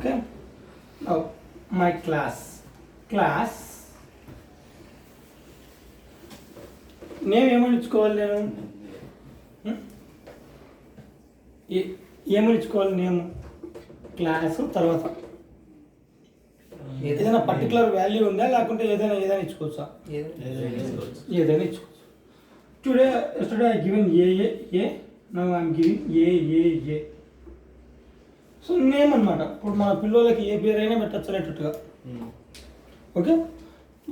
Okay. Now my class name ఏమని ఇచ్చుకోవాలి నేను? ఏమని ఇచ్చుకోవాలి నేమ్? క్లాస్ తర్వాత ఏదైనా పర్టికులర్ వాల్యూ ఉందా లేకుంటే ఏదైనా ఇచ్చుకోవచ్చా? ఏదైనా ఇచ్చుకోవచ్చు. Yesterday I given A, now I am giving A. So name అనమాట. ఇప్పుడు మన పిల్లలకి ఏ పేరు అయినా పెట్టచ్చు అనేటట్టుగా. ఓకే.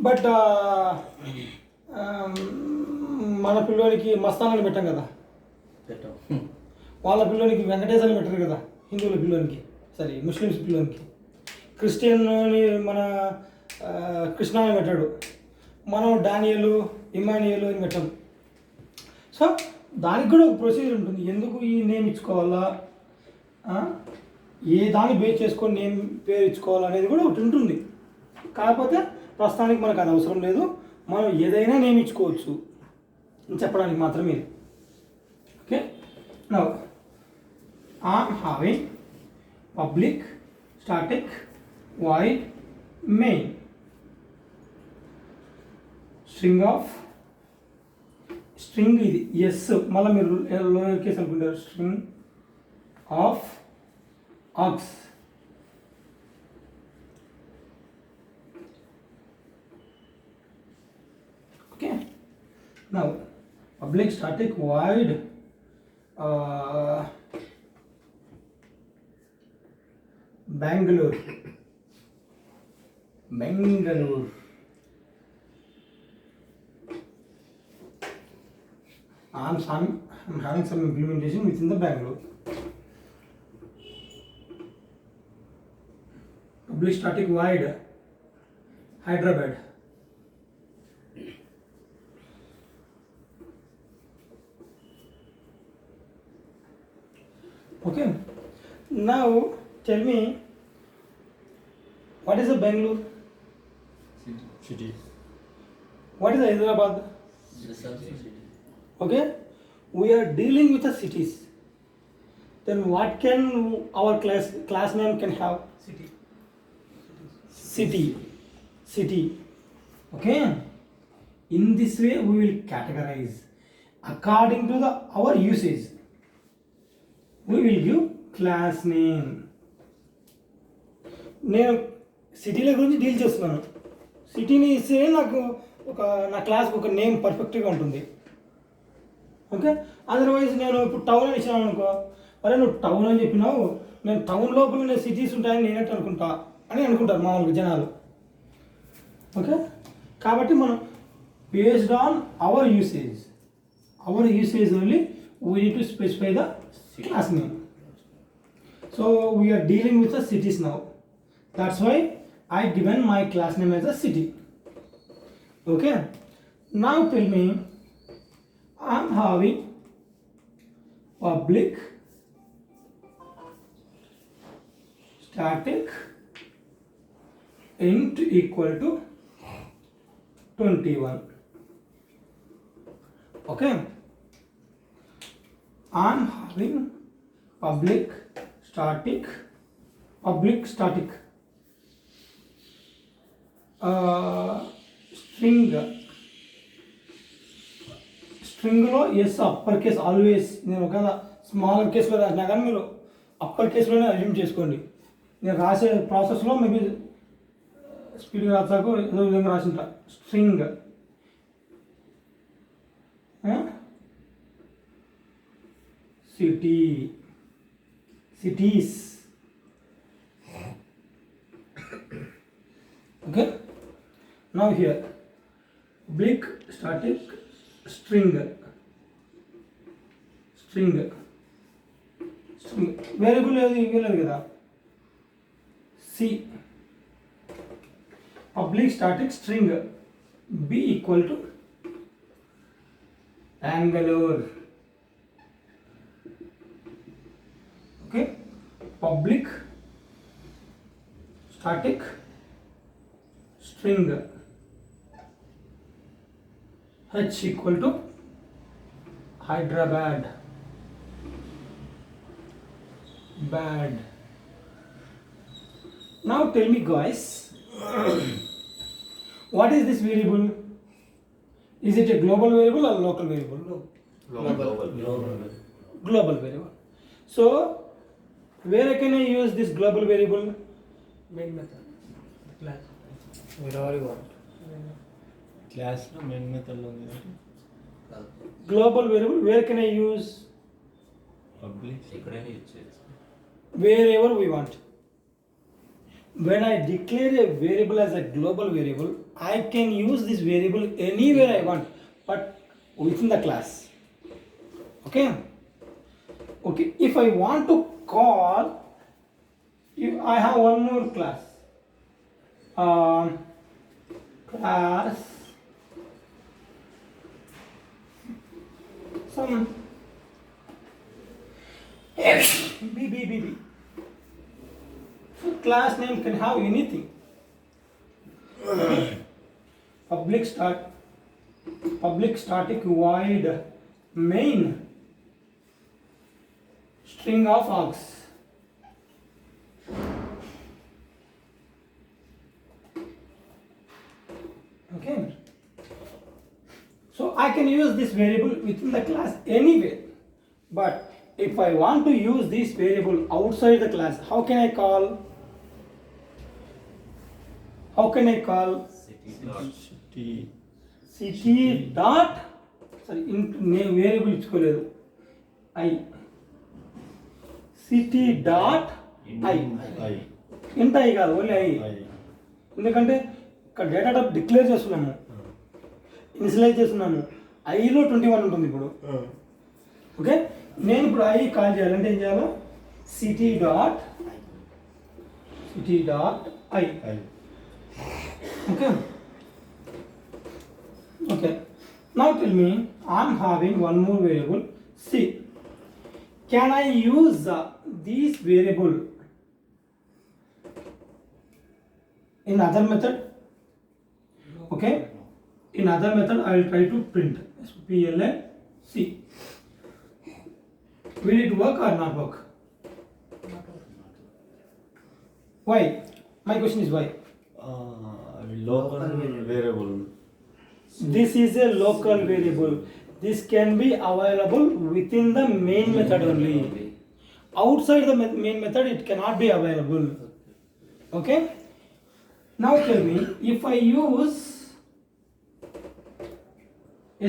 బట్ మన పిల్లలకి మస్తానని పెట్టాం కదా, వాళ్ళ పిల్లలకి వెంకటేశ్వరని పెట్టరు కదా, హిందువుల పిల్లలకి, సారీ ముస్లిమ్స్ పిల్లలకి. క్రిస్టియన్ని మన కృష్ణ అని పెట్టాడు, మనం డానియలు ఇమానియలు అని పెట్టాం. సో దానికి కూడా ఒక ప్రొసీజర్ ఉంటుంది. ఎందుకు ఈ నేమ్ ఇచ్చుకోవాలా, ఏ దాన్ని బేస్ చేసుకొని నేమ్ పేరు ఇచ్చుకోవాలనేది కూడా ఒకటి ఉంటుంది. కాకపోతే ప్రస్తుతానికి మనకు అది అవసరం లేదు, మనం ఏదైనా నేమ్ ఇచ్చుకోవచ్చు అని చెప్పడానికి మాత్రమే. Okay. Now I'm having public static void main string ఇది ఎస్, మళ్ళీ మీరు లోయర్ కేసు అనుకుంటారు, string of aux. Okay. Now public static void Bengaluru. I'm having some implementation within the Bangalore. Public static void Hyderabad. Okay. Now tell me, what is a Bangalore? City. What is Hyderabad? City. Okay, we are dealing with the cities. Then what can our class name can have? City. Okay. In this way we will categorize according to our usage. We will give class name. నేను సిటీల గురించి deal చేస్తున్నాను. సిటీని ఇస్తే నాకు నా క్లాస్కి ఒక నేమ్ పర్ఫెక్ట్గా ఉంటుంది. ఓకే. అదర్వైజ్ నేను ఇప్పుడు టౌన్ అని ఇచ్చాను అనుకో, అరే నువ్వు టౌన్ అని చెప్పినావు, నేను టౌన్ లోపల నేను సిటీస్ ఉంటాయని నేనేంటి అనుకుంటారు మామూలుగా జనాలు. ఓకే. కాబట్టి మనం based on our usage only we need to specify the class name. So we're dealing with the cities now. That's why I given my class name as a city. Okay. Now tell me, I'm having public static int equal to 21. Okay. I'm having public static స్ట్రింగ్లో S upper case always. నేను ఒకవేళ smaller కేసులో రాసినా కానీ మీరు upper కేసులోనే assume చేసుకోండి. నేను రాసే ప్రాసెస్లో మేబీ స్పీడ్గా రాసాకు ఏదో విధంగా రాసింట. String cities. Okay. Now here public static string variable ఏది ఇవ్వలేదు కదా. See public static string B equal to Bangalore. Okay. Public static string h equal to Hyderabad. Now tell me guys, what is this variable? Is it a global variable or local variable? Global variable. So where can I use this global variable? Main method. Class. Wherever you want. Class లో main method లో ఉంది Global variable, where can I use? Public ఎక్కడైనా use చేయొచ్చు. Wherever we want. When I declare a variable as a global variable, I can use this variable anywhere I want, but within the class. Okay? Okay, if I want to call, I have one more class. Class some B. So class name can have anything. Public static void main string of args. Okay. So I can use this variable within the class anywhere. But if I want to use this variable outside the class, how can I call? City dot sorry name variable ఇచ్చుకోలేదు I city dot I ఇంత I కాదు only I ఎందుకంటే ఇక్కడ data type declare చేస్తున్నాము initialise చేస్తున్నాము ఐలో 21 ఉంటుంది ఇప్పుడు okay నేను ఇప్పుడు I కాల్ చేయాలంటే ఏం చేయాలి city dot I okay now tell me I'm having one more variable C. Can I use this variable in other method? Okay, in other method I will try to print SPLN C. Will it work or not work? Why? My question is why? Local variable This is a local variable. This can be available within the main method only. Outside the main method, it cannot be available. Okay? Now tell me, if I use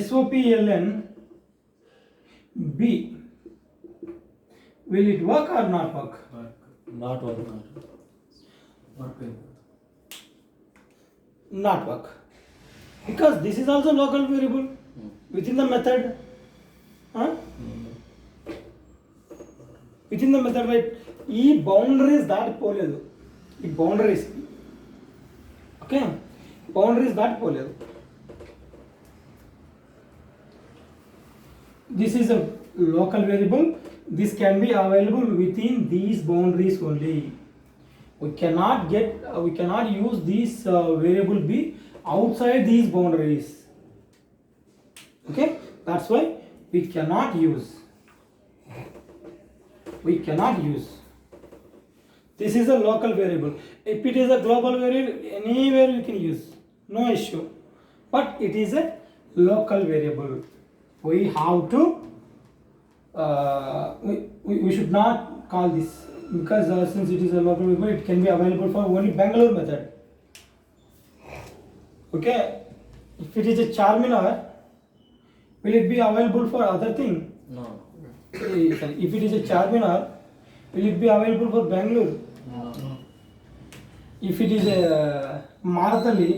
SOPLN B, will it work or not work? Not work Not work. Because this is also local variable within the method. Huh? Within the method, right? ఈ boundaries దాటిపోలేదు ఈ boundaries okay boundaries దాటిపోలేదు this is a local variable this can be available within these boundaries only we cannot use this variable b outside these boundaries. Okay, that's why we cannot use this is a local variable. If it is a global variable, anywhere we can use, no issue, but it is a local variable. We have to we should not call this because since it is a local variable, it can be available for only Bangalore method. Okay, if it is a Charminar, will it be available for other thing? No. Sorry, if it is a Charminar, will it be available for Bangalore? No. If it is a Marathali,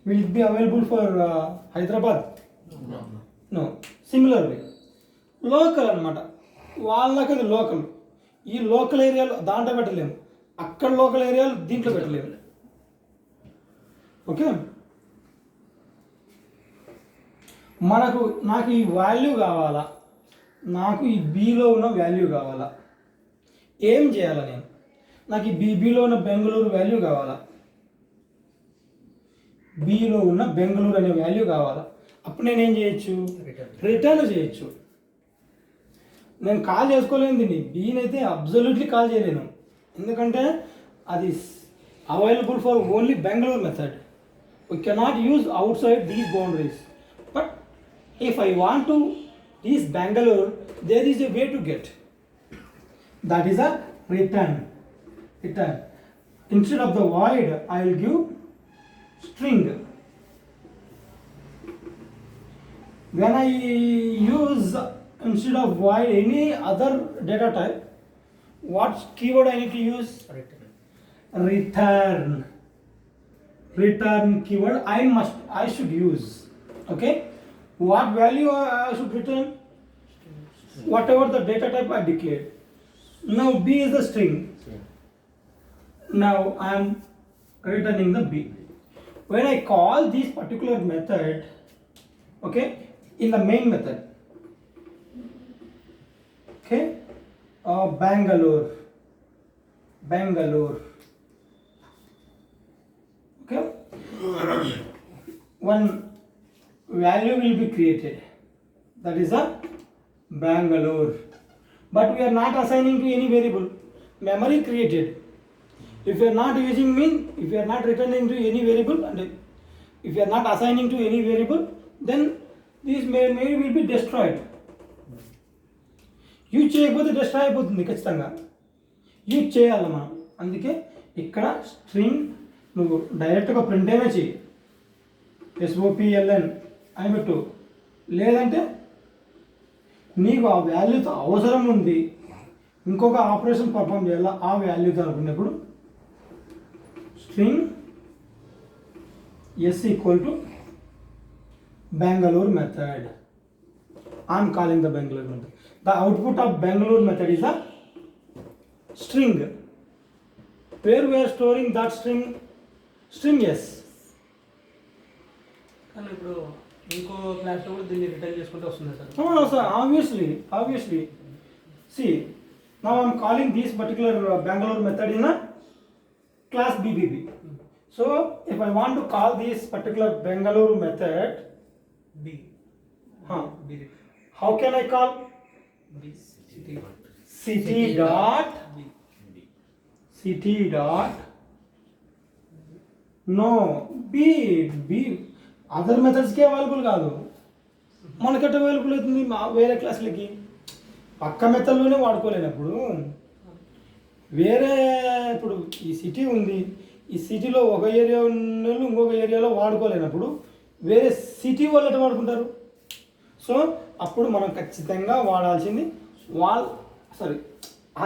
will it be available for Hyderabad? No. No. Similarly, local అన్నమాట వాళ్ళకి అది local ఈ local ఏరియాలో దాంట్లో పెట్టలేము అక్కడ local ఏరియాలో దీంట్లో పెట్టలేము ఓకే నాకు ఈ వాల్యూ కావాలా నాకు ఈ బీలో ఉన్న వాల్యూ కావాలా ఏం చేయాలా నేను నాకు ఈ బీలో ఉన్న బెంగళూరు వాల్యూ కావాలా బీలో ఉన్న బెంగళూరు అనే వాల్యూ కావాలా అప్పుడు నేనేం చేయొచ్చు రిటర్న్ చేయొచ్చు నేను కాల్ చేసుకోలేను దీన్ని బీని అయితే అబ్జల్యూట్లీ కాల్ చేయలేను ఎందుకంటే అది available for only Bangalore method. We cannot use outside these boundaries. But if I want to use Bangalore, there is a way to get. That is a return. Instead of the void, I will give string. When I use instead of void any other data type, what keyword I need to use? Return keyword I should use. Okay, what value I should return? Whatever the data type I declared. Now B is the string. Now I am returning the B. When I call this particular method, okay, in the main method, okay, Bangalore, okay, one value will be created, that is a Bangalore, but we are not assigning to any variable. Memory created. If you are not using if you are not returning to any variable, and if you are not assigning to any variable, then this memory will be destroyed. Use చేయకపోతే destroy అయిపోతుంది ఖచ్చితంగా. Use చేయాలి మనం. అందుకే ఇక్కడ string నువ్వు డైరెక్ట్గా print అయినా చెయ్యి, SOPLN అని పెట్టు. లేదంటే నీకు ఆ వాల్యూతో అవసరం ఉంది, ఇంకొక ఆపరేషన్ పర్ఫామ్ చేయాలా ఆ వాల్యూతో అనుకున్నప్పుడు string s equal to Bangalore method. I am calling the Bangalore method. The output of Bangalore method is a string. Where we are storing that string s. కానీ ఇప్పుడు ఇంకో క్లాస్లో కూడా దీన్ని రిటర్న్ చేసుకుంటే వస్తుంది sir. Sir, obviously. See, now I am calling this particular Bangalore method in a class BBB. So if I want to call this particular Bangalore method, B. How can I call? City dot no B other మెథడ్స్కి available కాదు, మనకట్ట available అవుతుంది వేరే క్లాసులకి. పక్క మెథడ్లోనే వాడుకోలేనప్పుడు వేరే, ఇప్పుడు ఈ city ఉంది, ఈ సిటీలో ఒక ఏరియా ఉన్న ఇంకొక ఏరియాలో వాడుకోలేనప్పుడు వేరే సిటీ వాళ్ళు ఎట్లా వాడుకుంటారు? సో అప్పుడు మనం ఖచ్చితంగా వాడాల్సింది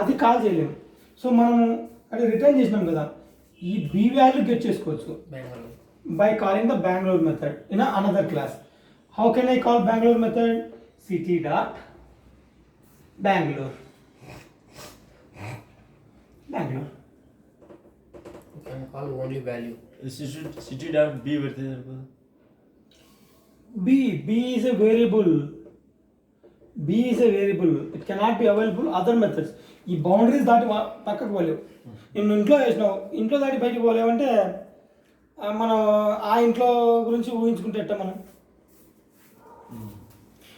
అది కాల్ చేయలేము. సో మనము అది రిటర్న్ చేసినాం కదా, ఈ బి వాల్యూ గెట్ చేసుకోవచ్చు by calling the Bangalore method in another class. How can I call Bangalore method? City dot Bangalore. You can call only value. City dot B పెడితే సరిపోదు. B is a variable. It cannot be available other methods. ఈ boundaries దాటి పక్కకు పోలేవు. నేను ఇంట్లో వేసినావు, ఇంట్లో దాటి బయటకు పోలేవంటే మనం ఆ ఇంట్లో గురించి ఊహించుకుంటే ఎట్టా మనం?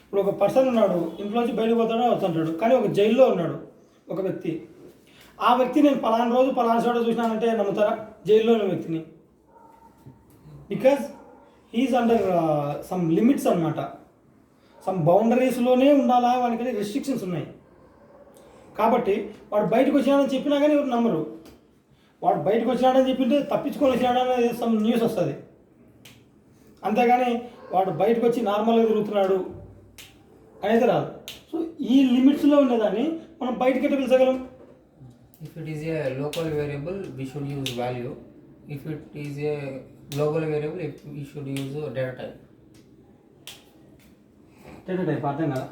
ఇప్పుడు ఒక పర్సన్ ఉన్నాడు, ఇంట్లోంచి బయటకు పోతాడో వస్తుంటాడు, కానీ ఒక జైల్లో ఉన్నాడు ఒక వ్యక్తి. ఆ వ్యక్తి నేను పలానా రోజు పలానా చోట చూసినానంటే నమ్ముతారా? జైల్లో ఉన్న వ్యక్తిని. Because he's under some limits అనమాట, సమ్ బౌండరీస్లోనే ఉండాలా, వానికి రెస్ట్రిక్షన్స్ ఉన్నాయి. కాబట్టి వాడు బయటకు వచ్చినాడని చెప్పినా కానీ ఎవరు నమ్మరు. వాడు బయటకు వచ్చినాడని చెప్పింటే తప్పించుకొని వచ్చినాడని సమ్ న్యూస్ వస్తుంది, అంతేగాని వాడు బయటకు వచ్చి నార్మల్గా తిరుగుతున్నాడు అనేది రాదు. సో ఈ లిమిట్స్లో ఉండేదాన్ని మనం బయటకి ఎట్లా పిలిచగలం? If it is a local variable, we should use value. If it is a global variable, we should use a data type. Data type అర్థం కదా.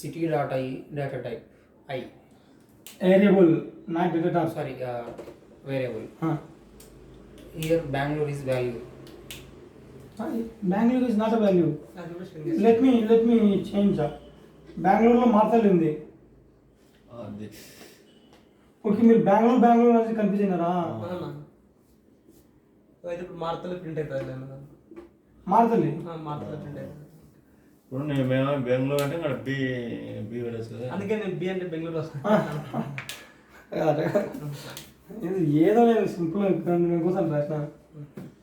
City dot I data type I. Variable, not data type. Sorry, variable. Here Bangalore is value. Bangalore is not a value. అది కూడా string is. Let me change that. బెంగళూరులో మార్తలు ఉంది. అది okay, మీరు బెంగళూరు అనేది confuse అయినారా? అయితే ఇప్పుడు మార్తలు ప్రింట్ అవుతుంది మార్తలి మార్తలు ప్రింట్ అవుతుంది. ఇప్పుడు నేను బెంగళూరు అంటే ఇక్కడ బి పెట్టచ్చు కదా. అందుకే నేను బి అంటే బెంగళూరు వస్తాను. ఇది ఏదో నేను సింపుల్ నేను కోసం రాసిన.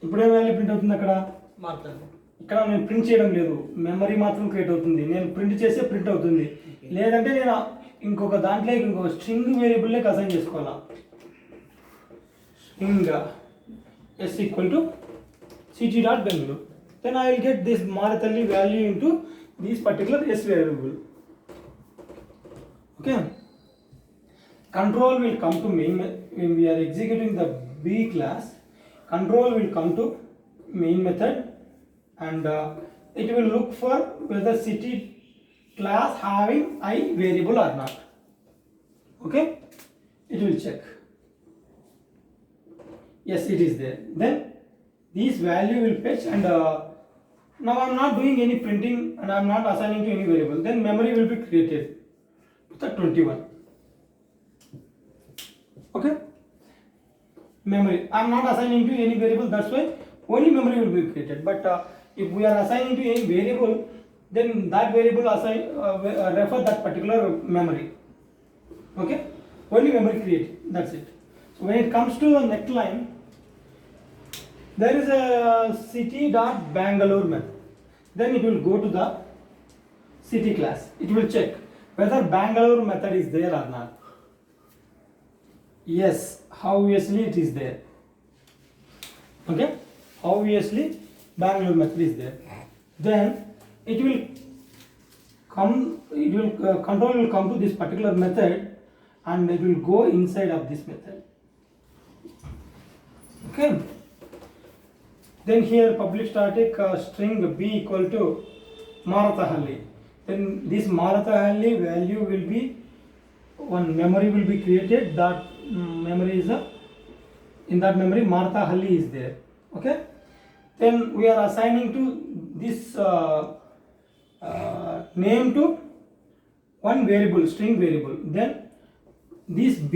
ఇప్పుడే వాల్యూ ప్రింట్ అవుతుంది అక్కడ, మారుతుంది. ఇక్కడ నేను ప్రింట్ చేయడం లేదు, మెమరీ మాత్రం క్రియేట్ అవుతుంది. నేను ప్రింట్ చేస్తే ప్రింట్ అవుతుంది, లేదంటే నేను ఇంకొక దాంట్లో ఇంకొక స్ట్రింగ్ వేరియబుల్లోకి అసైన్ చేసుకోవాలా. String s equal to ct.Bangalore. Then I will get this Marathali value into this particular s variable. Okay. Control will come to main when we are executing the B class. Control will come to main method, and it will look for whether city class having I variable or not. Okay, it will check. Yes, it is there. Then this value will fetch, and now I am not doing any printing and I am not assigning to any variable. Then memory will be created with the 21. Okay, memory I am not assigning to any variable, that's why only memory will be created. But if we are assigning to any variable, then that variable refer that particular memory. Okay, only memory created, that's it. So when it comes to the next line, there is a city.Bangalore method. Then it will go to the city class. It will check whether Bangalore method is there or not. Yes, obviously it is there. Okay, obviously Bangalore method is there. Then it will come, control will come to this particular method, and it will go inside of this method. Okay, then here public static string b equal to Marathahalli. Then this Marathahalli value will be one memory will be created. That memory is in that memory Marathahalli is there. Okay, then we are assigning to this name to one variable, string variable. Then this b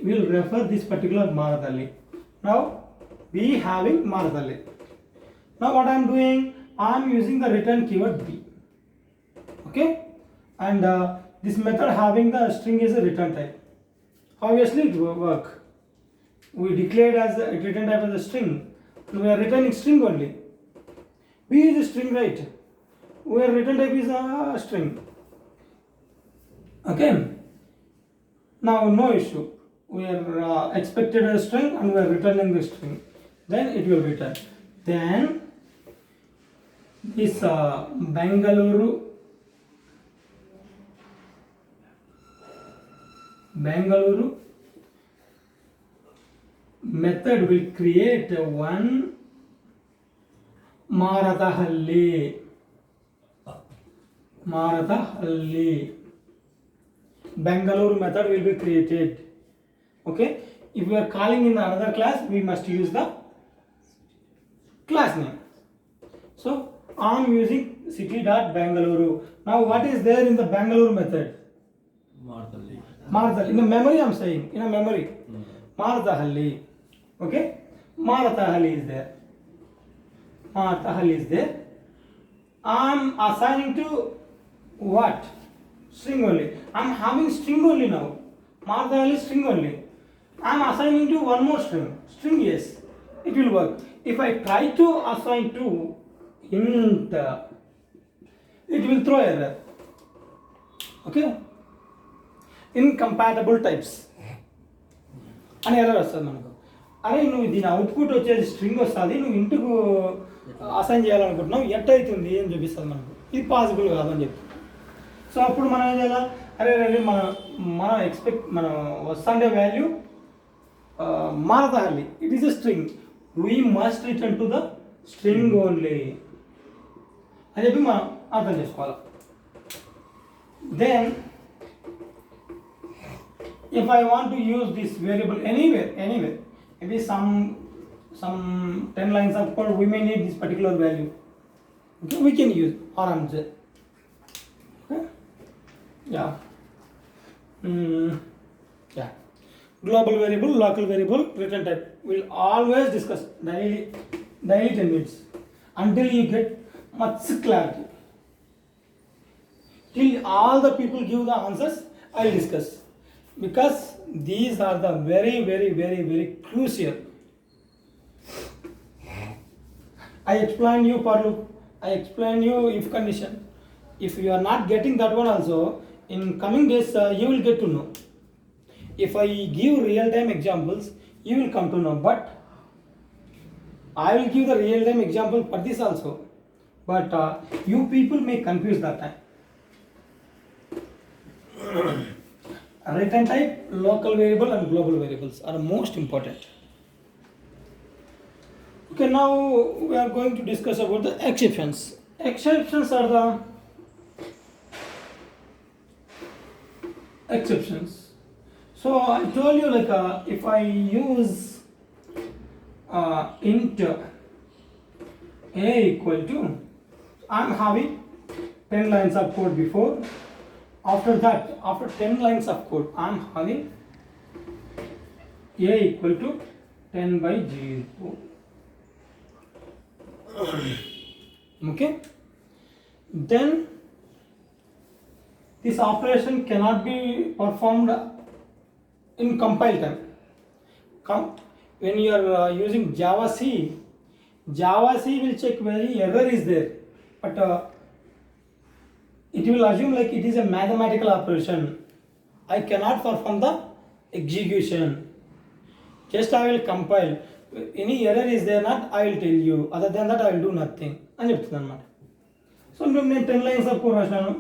will refer this particular Marathahalli. Now b having Marathahalli. Now what I am doing, I am using the return keyword b. Okay, and this method having the string is a return type. Obviously it will work. We declared as a return type as a string, and we are returning string only. B is a string, right? Where return type is a string. Okay, now no issue. We are expected a string and we are returning the string. Then it will return. Then this Bangalore method will create one Marathahalli. Bangalore method will be created. Okay, if we are calling in another class, we must use the class name. So I am using city.Bangalore. Now what is there in the Bangalore method? Marathahalli. In the memory I am saying, in a memory. Marathahalli. Okay, Marathahalli is there. Marathahalli is there. I am assigning to what? String only. I am having string only now. Marathahalli string only. I am assigning to one more string. String, yes, it will work. If I try to assign to int, it will throw error. Okay, incompatible types అని error వస్తుంది మనకు. అరే నువ్వు దీని output వచ్చేది string వస్తుంది, నువ్వు ఇంటికి అసైన్ చేయాలనుకుంటున్నావు, ఎట్ అవుతుంది అని చూపిస్తుంది మనకు. ఇది పాసిబుల్ కాదని చెప్పి. సో అప్పుడు మనం ఏం చేయాలి, అరే మనం ఎక్స్పెక్ట్ మనం వస్తుండే value Marathahalli, it is a string, we must return to the string only అని చెప్పి మనం అర్థం చేసుకోవాలి. Then if I want to use this variable anywhere, maybe some 10 lines of code, we may need this particular value. Okay, we can use RMZ. Okay, yeah. Yeah, global variable, local variable, return type, we'll always discuss daily 10 minutes until you get much clarity. Till all the people give the answers, I'll discuss, because these are the very, very, very, very crucial. I explained you for loop, I explained you if condition. If you are not getting that one also, in coming days you will get to know. If I give real time examples, you will come to know. But I will give the real time example for this also. But you people may confuse that time. Written type, local variable and global variables are most important. Okay, now we are going to discuss about the exceptions. Exceptions are the exceptions. So I told you like if I use int a equal to, I'm having 10 lines of code before. After that, after 10 lines of code, I'm having a equal to 10 by 0. Okay. Then this operation cannot be performed in compile time. When you are using Java C will check whether error is there, but it will assume like it is a mathematical operation. I cannot perform the execution. Just I will compile. Any error is there not, I will tell you. Other than that, I will do nothing. అని చెప్తుంది అనమాట. So నేను 10 lines of code రాసినాను.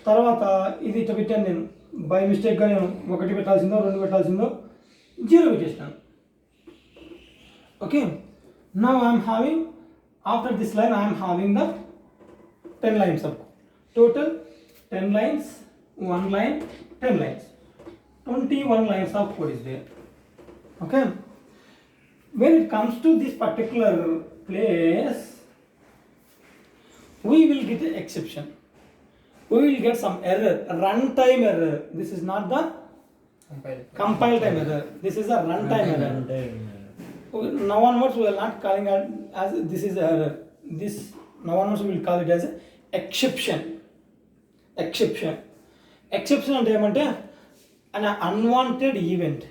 తర్వాత ఇది ఇట్లా పెట్టాను నేను. By మిస్టేక్గా నేను 1 పెట్టాల్సిందో 2 పెట్టాల్సిందో 0 పెట్టేసినాను. Okay. Now I am having, after this line I am having the 10 lines of code. Total 10 lines, 1 line, 10 lines. 21 lines of code is there. Okay. When it comes to this particular place, we will get an exception. We will get some error, runtime error. This is not the compile time error. This is a runtime error. Now onwards we are not calling it as this is error. This now onwards we will call it as exception. Exception అంటే ఏమంటే an unwanted event,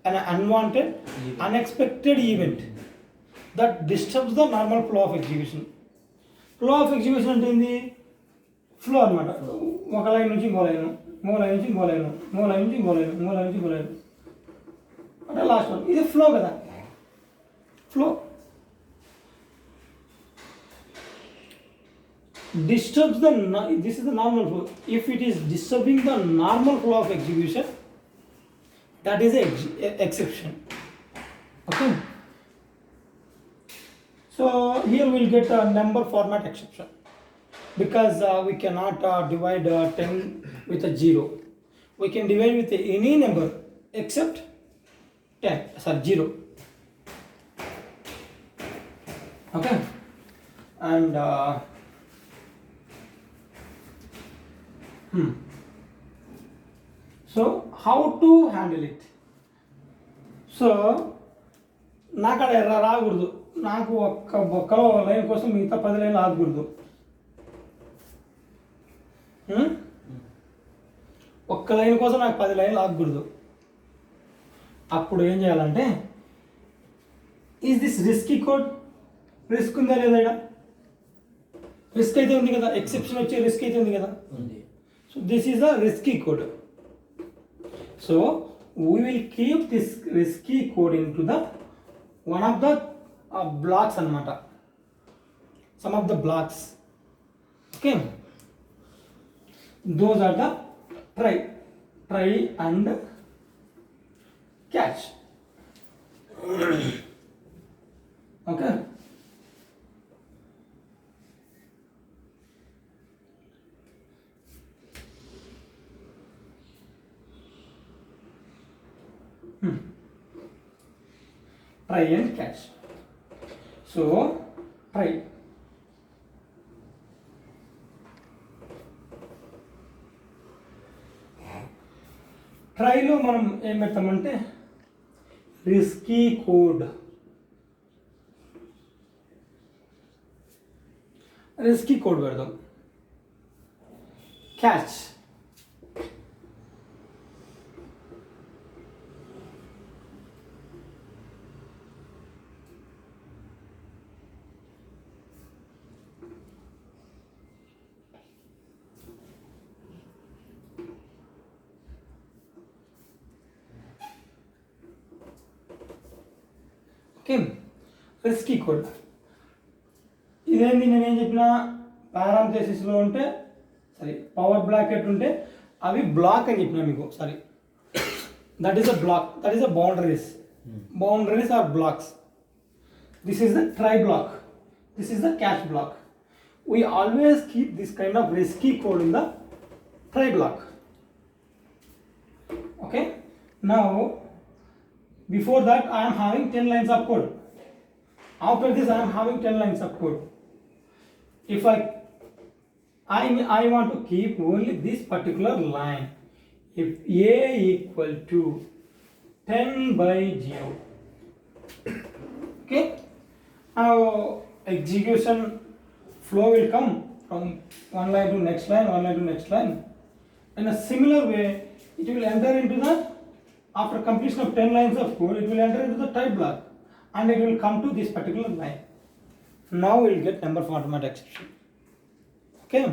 an unwanted unexpected event that disturbs the normal flow of execution. Flow of execution అంటే ఏంది? Flow అనమాట. ఒక line నుంచి ఇంకో line, ఇంకో line నుంచి ఇంకో లైన్, ఇంకో లైన్ నుంచి ఇంకో లైన్, ఇంకో లైన్ నుంచి ఇంకో లైన్ అంటే లాస్ట్ వన్. ఇది ఫ్లో కదా, flow. Disturbs the, this is the normal flow. If it is disturbing the normal flow of execution, that is a exception. Okay. So here we will get a number format exception because we cannot divide 10 with a 0. We can divide with any number except 0. Okay. And so how to handle it? So నాకు అక్కడ ఎర్ర రాకూడదు. నాకు ఒక్క line కోసం మిగతా 10 లైన్లు ఆగకూడదు. ఒక్క లైన్ కోసం నాకు 10 లైన్లు ఆగకూడదు. అప్పుడు ఏం చేయాలంటే, is this risky code? Risk ఉందా లేదా? ఇక్కడ రిస్క్ అయితే ఉంది కదా, ఎక్సెప్షన్ వచ్చే రిస్క్ అయితే ఉంది కదా. So this is the risky code. So we will keep this risky code into the one of the blocks anamata, some of the blocks. Okay, those are the try and catch. Okay. Try and catch. So try. ట్రైలో మనం ఏం పెడతామంటే risky code. Risky code పెడదాం. Catch okay, risky code. ఇదేంటి నేనేం చెప్పిన, పారాంథసిస్లో ఉంటే sorry power bracket ఉంటే అవి black అని చెప్పిన మీకు. Sorry, that is a block, that is a boundaries. Boundaries are blocks. This is the try block, this is the catch block. We always keep this kind of risky code in the try block. Okay, now before that I am having 10 lines of code. After this I am having 10 lines of code. If I want to keep only this particular line. If a equal to 10 by 0. Okay, now execution flow will come from one line to next line, one line to next line. In a similar way, it will enter into the, after completion of 10 lines of code, it will enter into the type block and it will come to this particular line. Now we will get number format exception. Okay,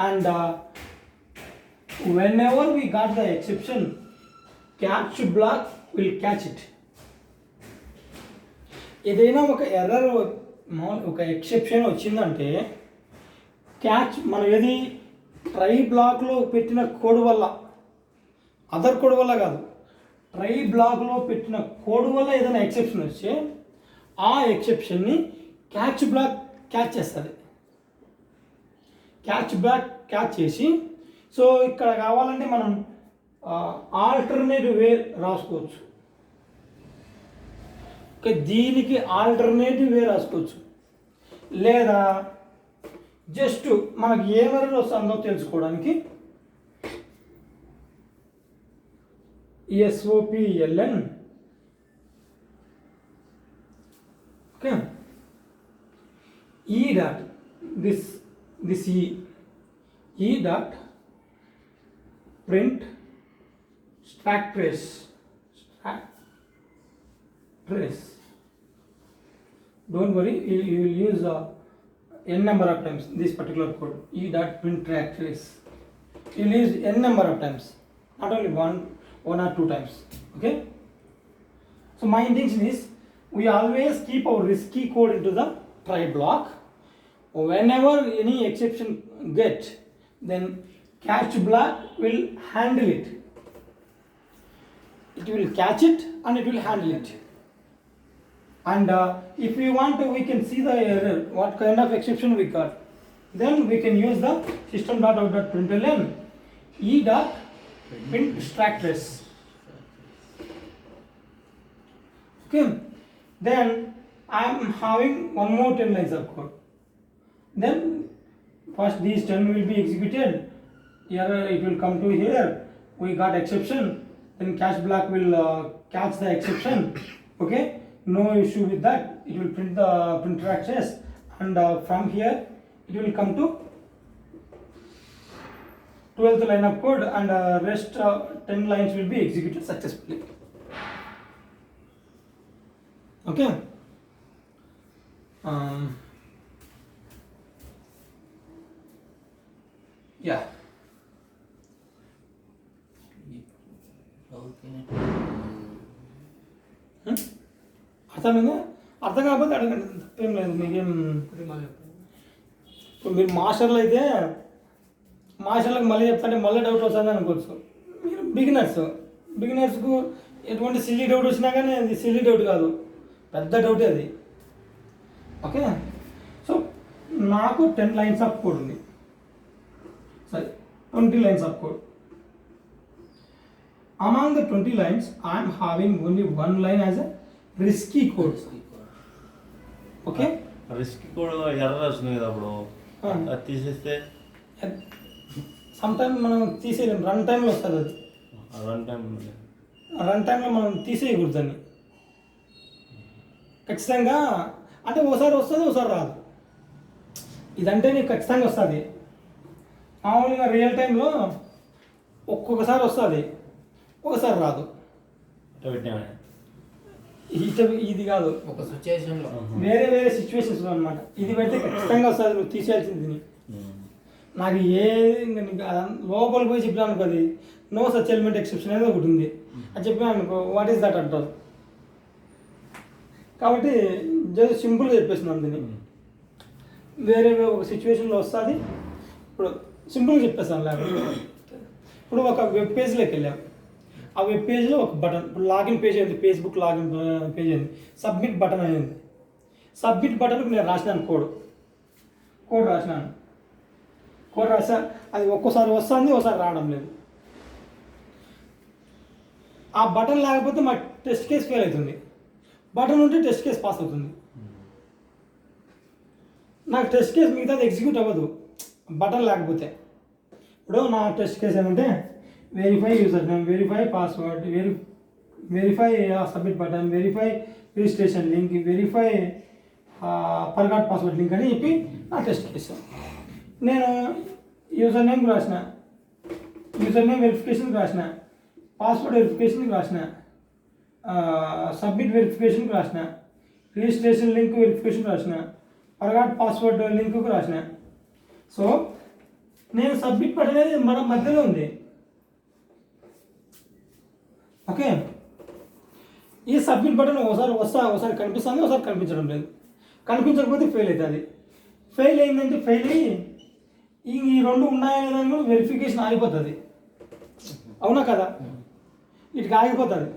and whenever we got the exception, catch block will catch it. ఏదైనా ఒక error, ఒక exception వచ్చిందంటే catch మనం ఏది try బ్లాక్లో పెట్టిన code వల్ల, other code వల్ల కాదు, ట్రై బ్లాక్లో పెట్టిన కోడ్ వల్ల ఏదైనా ఎక్సెప్షన్ వస్తే ఆ ఎక్సెప్షన్ని క్యాచ్ బ్లాక్ క్యాచ్ చేస్తుంది. క్యాచ్ బ్లాక్ క్యాచ్ చేసి, సో ఇక్కడ కావాలంటే మనం ఆల్టర్నేటివ్ వే రాసుకోవచ్చు. ఓకే, దీనికి ఆల్టర్నేటివ్ వే రాసుకోవచ్చు. లేదా జస్ట్ మనకి ఏ ఎర్రర్ వస్తుందో తెలుసుకోవడానికి SOPLN, okay, E dot this E dot print stack trace. Don't worry, you will use n number of times this particular code, E dot print track trace. You will use n number of times, not only one or two times. Okay, so my intention is we always keep our risky code into the try block. Whenever any exception get, then catch block will handle it. It will catch it and it will handle it. And if we want, we can see the error, what kind of exception we got. Then we can use the system.out.println E dot print stack trace. Okay, then I am having one more 10 lines of code. Then first these 10 will be executed. Here it will come to here. We got exception. Then catch block will catch the exception. Okay, no issue with that. It will print the print track trace, and from here it will come to 12th line of code, and rest 10 lines will be executed successfully. Okay, yeah. అర్థమైందా? అర్థం కాకపోతే అడగండి, తప్పేం లేదు. మీకేం ఇప్పుడు మీరు మాస్టర్లు అయితే మాస్టర్లకు మళ్ళీ చెప్తాంటే మళ్ళీ డౌట్ వస్తుంది అనుకోవచ్చు. మీరు బిగినర్స్కు ఎటువంటి సిల్లీ డౌట్ వచ్చినా కానీ అది సిల్లీ డౌట్ కాదు, పెద్ద డౌటే అది. ఓకే, సో నాకు 10 lines ఆఫ్ కోడ్ ఉంది, sorry 20 lines of code. Among the 20 lines, I am having only one line as a risky code. Okay? Risk కూడా ఎర్రర్ వస్తుంది కదా అప్పుడు, అది తీసేస్తే సమ్ టైమ్ మనం తీసేయలేం, రన్ టైంలో వస్తుంది అది. రన్ టైంలో మనం తీసేయకూడదు దాన్ని ఖచ్చితంగా. అంటే ఒకసారి వస్తుంది, ఒకసారి రాదు. ఇదంటే నీకు ఖచ్చితంగా వస్తుంది. మామూలుగా రియల్ టైంలో ఒక్కొక్కసారి వస్తుంది, ఒకసారి రాదు. ఇది కాదు, ఒక సిచ్యువేషన్లో వేరే వేరే సిచ్యువేషన్స్లో అనమాట. ఇది పెడితే ఖచ్చితంగా వస్తుంది, నువ్వు తీసేయాల్సింది. నాకు లోపలికి పోయి చెప్పినా అనుకో, అది నో సచ్ ఎలిమెంట్ ఎక్సెప్షన్ అనేది ఒకటి ఉంది, అది చెప్పినా అనుకో, వాట్ ఈస్ దట్ అంటారు. కాబట్టి జస్ట్ సింపుల్గా చెప్పేస్తున్నాను దీన్ని. వేరే ఒక సిచ్యువేషన్లో వస్తుంది. ఇప్పుడు సింపుల్గా చెప్పేస్తాను లేకపోతే. ఇప్పుడు ఒక వెబ్ పేజ్లోకి వెళ్ళాం. ఆ వెబ్ పేజ్లో ఒక బటన్, ఇప్పుడు లాగిన్ పేజ్ అయింది, ఫేస్బుక్ లాగిన్ పేజ్ అయింది, సబ్మిట్ బటన్ అయింది. సబ్మిట్ బటన్కి నేను రాసినాను కోడ్ రాసినాను. కోడ్ రాసా, అది ఒక్కోసారి వస్తుంది, ఒకసారి రావడం లేదు. ఆ బటన్ లేకపోతే మా టెస్ట్ కేస్ ఫెయిల్ అవుతుంది, బటన్ ఉంటే టెస్ట్ కేస్ పాస్ అవుతుంది. నాకు టెస్ట్ కేస్ మిగతాది ఎగ్జిక్యూట్ అవ్వదు బటన్ లేకపోతే. ఇప్పుడు నా టెస్ట్ కేస్ ఏమంటే verify user name, verify password, verify submit button, verify registration link, verify forgot password link అని చెప్పి నా టెస్ట్ కేసు. నేను యూజర్ నేమ్ రాసిన, యూజర్ నేమ్ వెరిఫికేషన్కి రాసిన, పాస్వర్డ్ వెరిఫికేషన్కి రాసిన, సబ్మిట్ వెరిఫికేషన్కి రాసిన, రిజిస్ట్రేషన్ లింక్ వెరిఫికేషన్కి రాసిన, ఫర్గాట్ పాస్వర్డ్ లింక్కి రాసిన. సో నేను సబ్మిట్ బటన్ అనేది మన మధ్యలో ఉంది. ఓకే, ఈ సబ్మిట్ బటన్ ఒకసారి కనిపిస్తుంది, ఒకసారి కనిపించడం లేదు. కనిపించకపోతే ఫెయిల్ అవుతుంది. ఫెయిల్ అయిందంటే ఫెయిల్ అయ్యి ఈ రెండు ఉన్నాయనే దాని కూడా వెరిఫికేషన్ ఆగిపోతుంది. అవునా కదా? వీటికి ఆగిపోతుంది.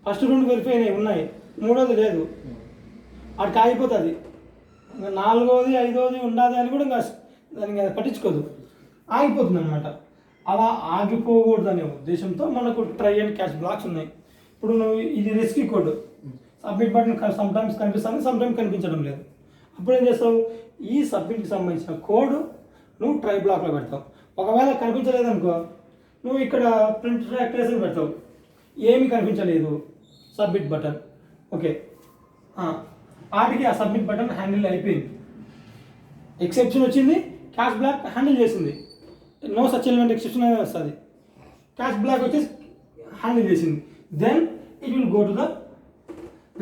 ఫస్ట్ రెండు వెరిఫై అయినాయి ఉన్నాయి, మూడోది లేదు, వాటికి ఆగిపోతుంది. ఇంకా నాలుగోది ఐదోది ఉండాలి అని కూడా ఇంకా దానికి పట్టించుకోదు, ఆగిపోతుంది అనమాట. అలా ఆగిపోకూడదనే ఉద్దేశంతో మనకు ట్రై అండ్ క్యాచ్ బ్లాక్స్ ఉన్నాయి. ఇప్పుడు నువ్వు ఇది rescue code, submit button sometimes కనిపిస్తుంది, సమ్టైమ్స్ కనిపించడం లేదు. అప్పుడు ఏం చేస్తావు, ఈ సబ్మిట్కి సంబంధించిన కోడ్ నువ్వు ట్రై బ్లాక్లో పెడతావు. ఒకవేళ కనిపించలేదనుకో, నువ్వు ఇక్కడ ప్రింట్ ట్రాక్టర్స్ పెడతావు, ఏమి కనిపించలేదు సబ్మిట్ బటన్. ఓకే, వాటికి ఆ సబ్మిట్ బటన్ హ్యాండిల్ అయిపోయింది. ఎక్సెప్షన్ వచ్చింది, క్యాష్ బ్లాక్ హ్యాండిల్ చేసింది, నో సచ్ ఎలిమెంట్ ఎక్సెప్షన్ అనేది వస్తుంది. క్యాష్ బ్లాక్ వచ్చేసి హ్యాండిల్ చేసింది. Then it will go to the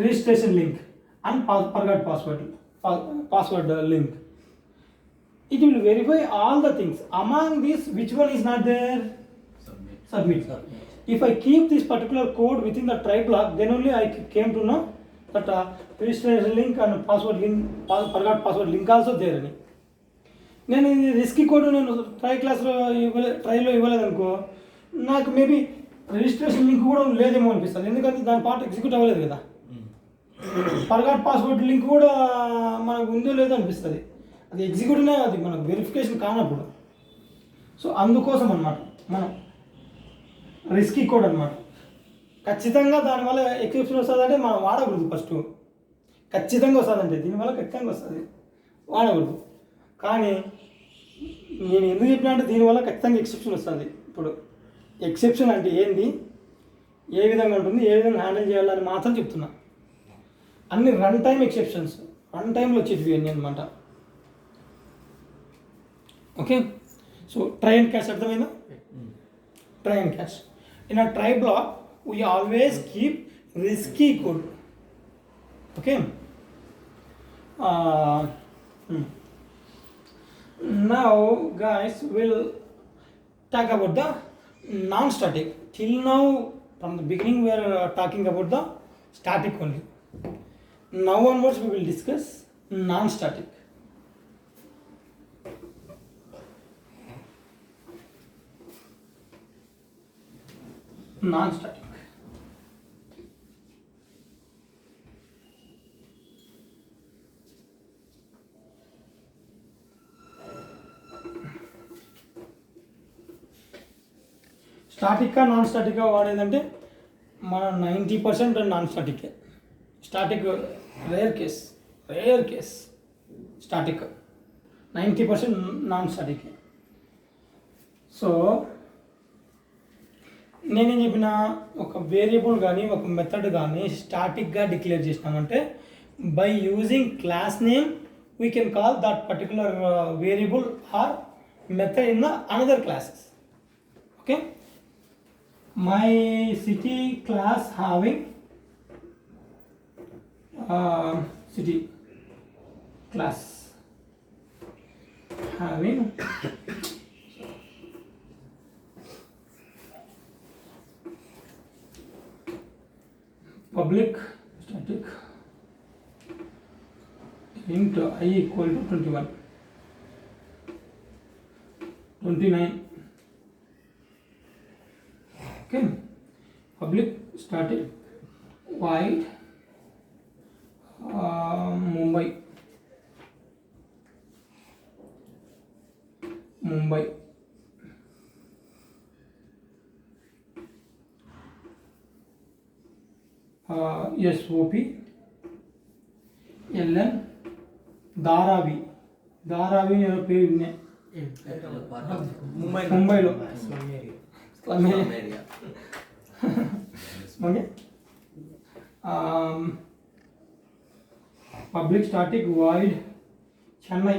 registration link and forgot password link. It will verify all the things. Among these, which one is not there? Submit. If I keep this particular code within the try block, then only I came to know that registration link and password link, forgot password link also there అని. నేను ఇది risky code నేను try క్లాస్లో ట్రైలో ఇవ్వలేదనుకో, నాకు maybe registration link కూడా లేదేమో అనిపిస్తుంది. ఎందుకంటే దాని పార్ట్ ఎగ్జిక్యూట్ అవ్వలేదు కదా. ఫర్గాట్ పాస్వర్డ్ లింక్ కూడా మనకు ఉందో లేదో అనిపిస్తుంది. అది ఎగ్జిక్యూటివ్నే, అది మనకు వెరిఫికేషన్ కానప్పుడు. సో అందుకోసం అనమాట మనం రిస్కీ కోడ్ అనమాట. ఖచ్చితంగా దానివల్ల ఎక్సెప్షన్ వస్తుందంటే మనం వాడకూడదు. ఫస్ట్ ఖచ్చితంగా వస్తుందంటే దీనివల్ల ఖచ్చితంగా వస్తుంది, వాడకూడదు. కానీ నేను ఎందుకు చెప్పినా అంటే దీనివల్ల ఖచ్చితంగా ఎక్సెప్షన్ వస్తుంది. ఇప్పుడు ఎక్సెప్షన్ అంటే ఏంది, ఏ విధంగా ఉంటుంది, ఏ విధంగా హ్యాండిల్ చేయాలని మాత్రం చెప్తున్నా. అన్ని రన్ టైమ్ ఎక్సెప్షన్స్, రన్ టైంలో వచ్చేటివి అన్నీ అనమాట. Okay, so try and catch అర్థమైందా? Try and catch. In a try block we always keep risky code. Okay, now guys we'll talk about the non-static. Till now from the beginning we are talking about the static only. Now onwards we will discuss non-static. Non-static. స్టాటిక్గా non స్టాటిక్గా వాడేదంటే మన 90% non స్టాటిక్కే. Static rare case static, 90% non స్టాటిక్కే. So నేనేం చెప్పిన, ఒక variable కానీ ఒక మెథడ్ కానీ స్టాటిక్గా డిక్లేర్ చేసినామంటే by using class name we can call that particular variable or method in the another classes. Okay, my city class having city class having public static int I equal to 21, 29. Okay, public static void Mumbai. SOP LN Dharavi నేను పేరు విన్నా ముంబైలో slum area. Okay public static void Chennai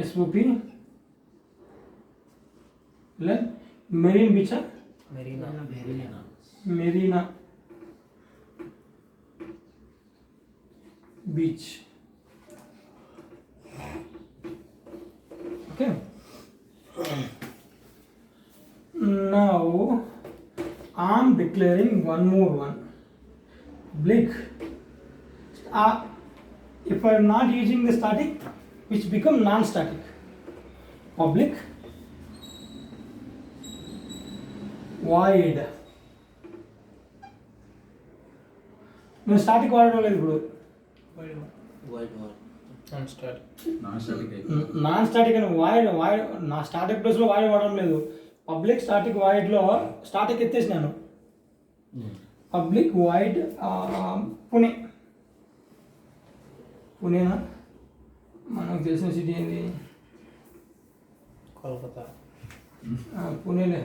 SOP marine beach Marina beach. Okay. Now I'm declaring one more one. Public. If I'm not using the static, which become non-static. Public void. నేను static వాడడం లేదు ఇప్పుడు. Non static అని void నా static ప్లేస్లో void వాడడం లేదు. Public static వాయిడ్లో స్టాటిక్ ఎత్తేసినాను. పబ్లిక్ వాయిడ్ పుణేనా మనకు తెలిసిన సిటీ ఏంది? కోల్కతా. పుణేలే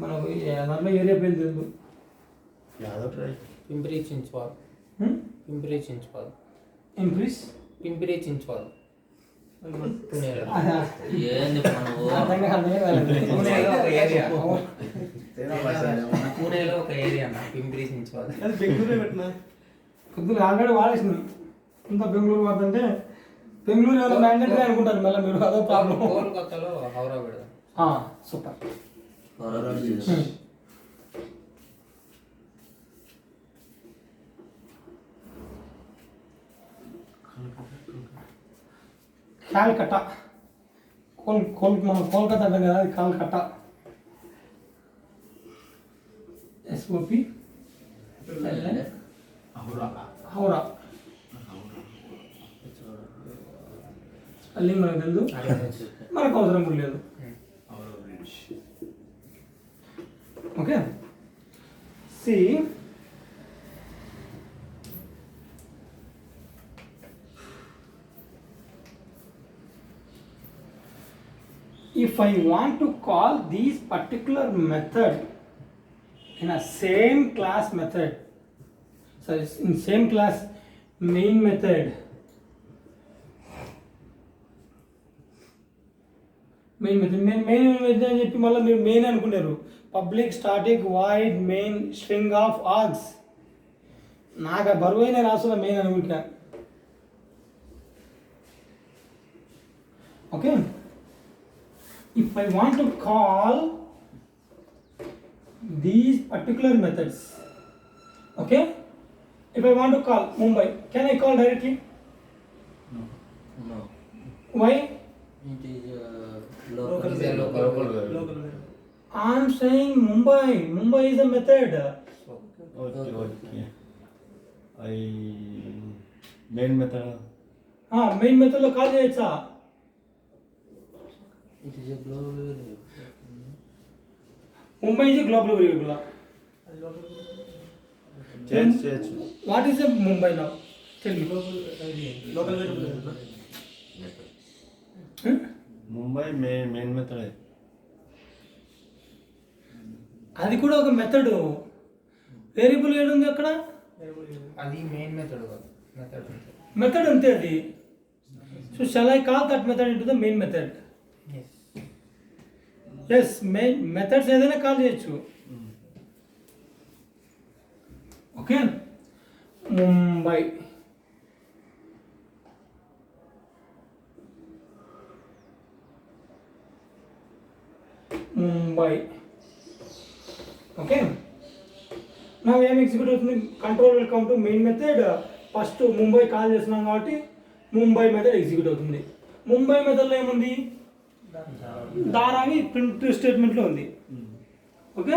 మనకు దాంట్లో ఏరియా పేరు తెలుసు. పింప్రి చించ్వాల్. పింప్రి చించ్వాల్ పుణేలో. పుణేలో ఒక ఏరియా అన్న పింప్రి చించ్వాల్. కొద్దిగా ఆల్రెడీ వాడేసినాం. ఇంకా బెంగళూరు వాడుతుంటే బెంగళూరు ఏమైనా మ్యాండేటరీ అనుకుంటారు మళ్ళీ మీరు, అదో ప్రాబ్లం. కోల్కతాలో హౌరా పెడదాం. సూపర్. క్యాల్కటా మనం కోల్కతా అంటాం కదా, అది కాల్కటా. SOP హౌరా. స్పెల్లింగ్ మనకు తెలుసు, మనకు అవసరం కూడా లేదు. Okay, C if I want to call these particular method in a same class method, so in same class main method, main అని చెప్పి మళ్ళీ మీరు మెయిన్ అనుకున్నారు. Public static void main string of args. నాకు ఆ బరువైన రాసుల మెయిన్ అనుకుంటా. Okay, if I want to call these particular methods, okay, if I want to call Mumbai, can I call directly? No. Why? It is Local. I'm saying Mumbai is a method. Okay. Main method. Main method లో call చేయొచ్చా? it is a global variable. Mumbai is a global variable. Change. What is a Mumbai now? Tell me. Local variable. Mumbai main method है. అది కూడా ఒక method. Variable ఏడుంది అక్కడ? అది main method method అంతే అది. So shall I call that method into the main method? Yes, main methods ఏదైనా కాల్ చేయొచ్చు. ఓకే, ముంబై. ఓకే, నా ఏం ఎగ్జిక్యూట్ అవుతుంది, control will come to main method. First Mumbai call చేస్తున్నాం కాబట్టి ముంబై మెథడ్ ఎగ్జిక్యూట్ అవుతుంది. ముంబై మెథడ్లో ఏముంది, ధారావి ప్రింట్ స్టేట్మెంట్లో ఉంది. ఓకే,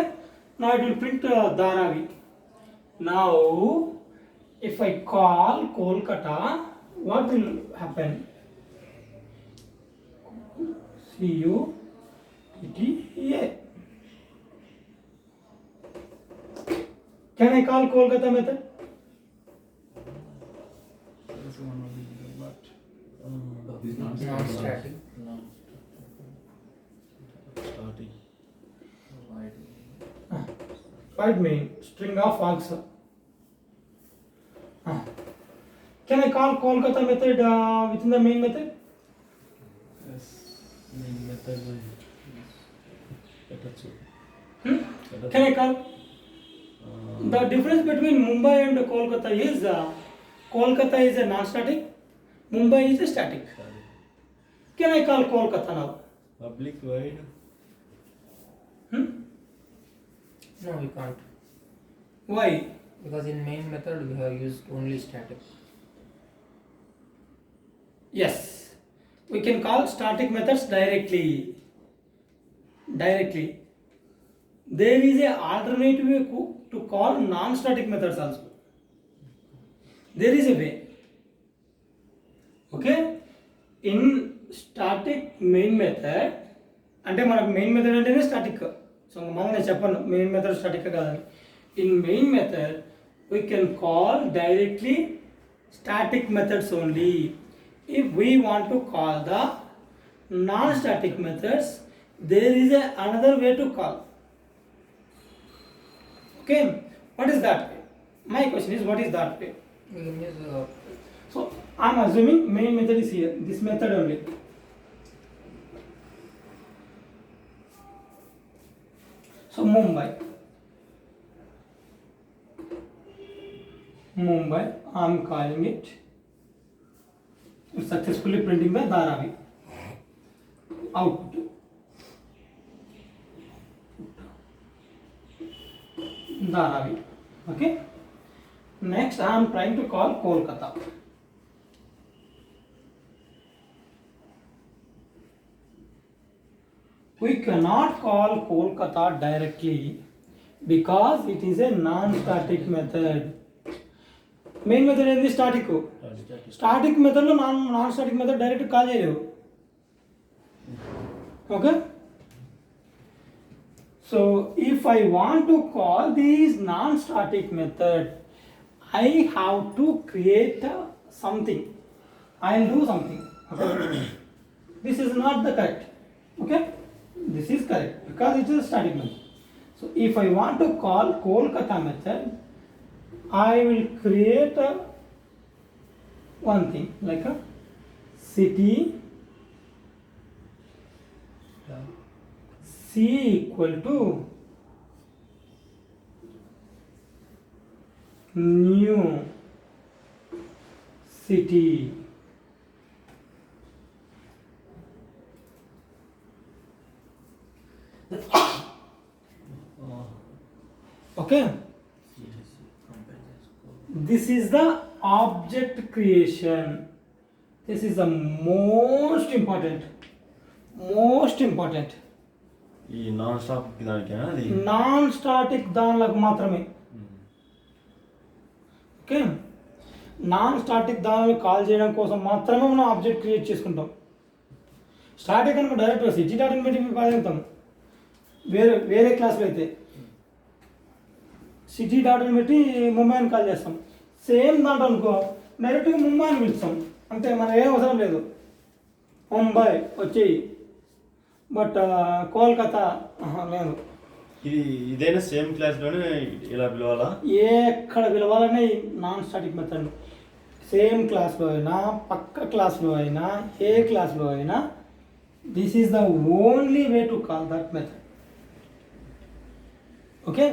నా it will print Dharavi. Now if I call Kolkata, what will happen? CUTTA. Can I call Kolkata method? Non-static. Starting. Void main string of args. Can I call Kolkata method within the main method? Yes. Main method. Petachchu. Can I call? The difference between Mumbai and Kolkata is Kolkata is a non-static, Mumbai is a static. Can I call Kolkata now? Public void. No, we can't. Why? Because in main method we have used only static. Yes, we can call static methods directly. There is a alternative way to call non-static methods also. There is a way. Okay, in static main method, అంటే మనకు main method అంటేనే static. So మళ్ళీ నేను చెప్పాను main method static కాదని. In main method we can call directly static methods only. If we want to call the non static methods, there is another way to call. Okay, what is that way? My question is, what is that way? We can use So I am assuming main method is here, this method only. So Mumbai, I am calling it. It's successfully printing the Dharavi output. Dharavi. Okay. Next, I am trying to call Kolkata. We cannot call Kolkata directly because it is a non-static method. Main method is static. Static method lo non-static method direct call cheyalevu. Okay. So if I want to call these non-static method, I have to create something. I will do something. Okay. This is not the correct. Okay. This is correct because it is a static method. So if I want to call Kolkata method, I will create one thing like a city C equal to new city. Okay, this is the object creation. This is the most important. ఈ non stop దానికేనా అది? Non static దానిలకు మాత్రమే. Okay, non static దానిని call చేయడం కోసం మాత్రమే మనం object create చేసుకుంటాం. Static అనుకో డైరెక్ట్ సిటీ డాటాని పెట్టి కాల్ చేస్తాం. వేరే క్లాస్లో అయితే సిటీ డాటాని పెట్టి ముంబైని కాల్ చేస్తాం. సేమ్ దాంట్లో అనుకో డైరెక్ట్గా ముంబైని పిలుస్తాం. అంతే, మనం ఏం అవసరం లేదు. ముంబై వచ్చేయి, బట్ కోల్కతా లేదు. ఇది ఇదైనా సేమ్ క్లాస్లోనే ఇలా పిలవాలా? ఎక్కడ పిలవాలనే నాన్ స్టాటిక్ మెథడ్. సేమ్ క్లాస్లో అయినా, పక్క క్లాస్లో అయినా, ఏ క్లాస్లో అయినా, this is the only way to call that method. Okay,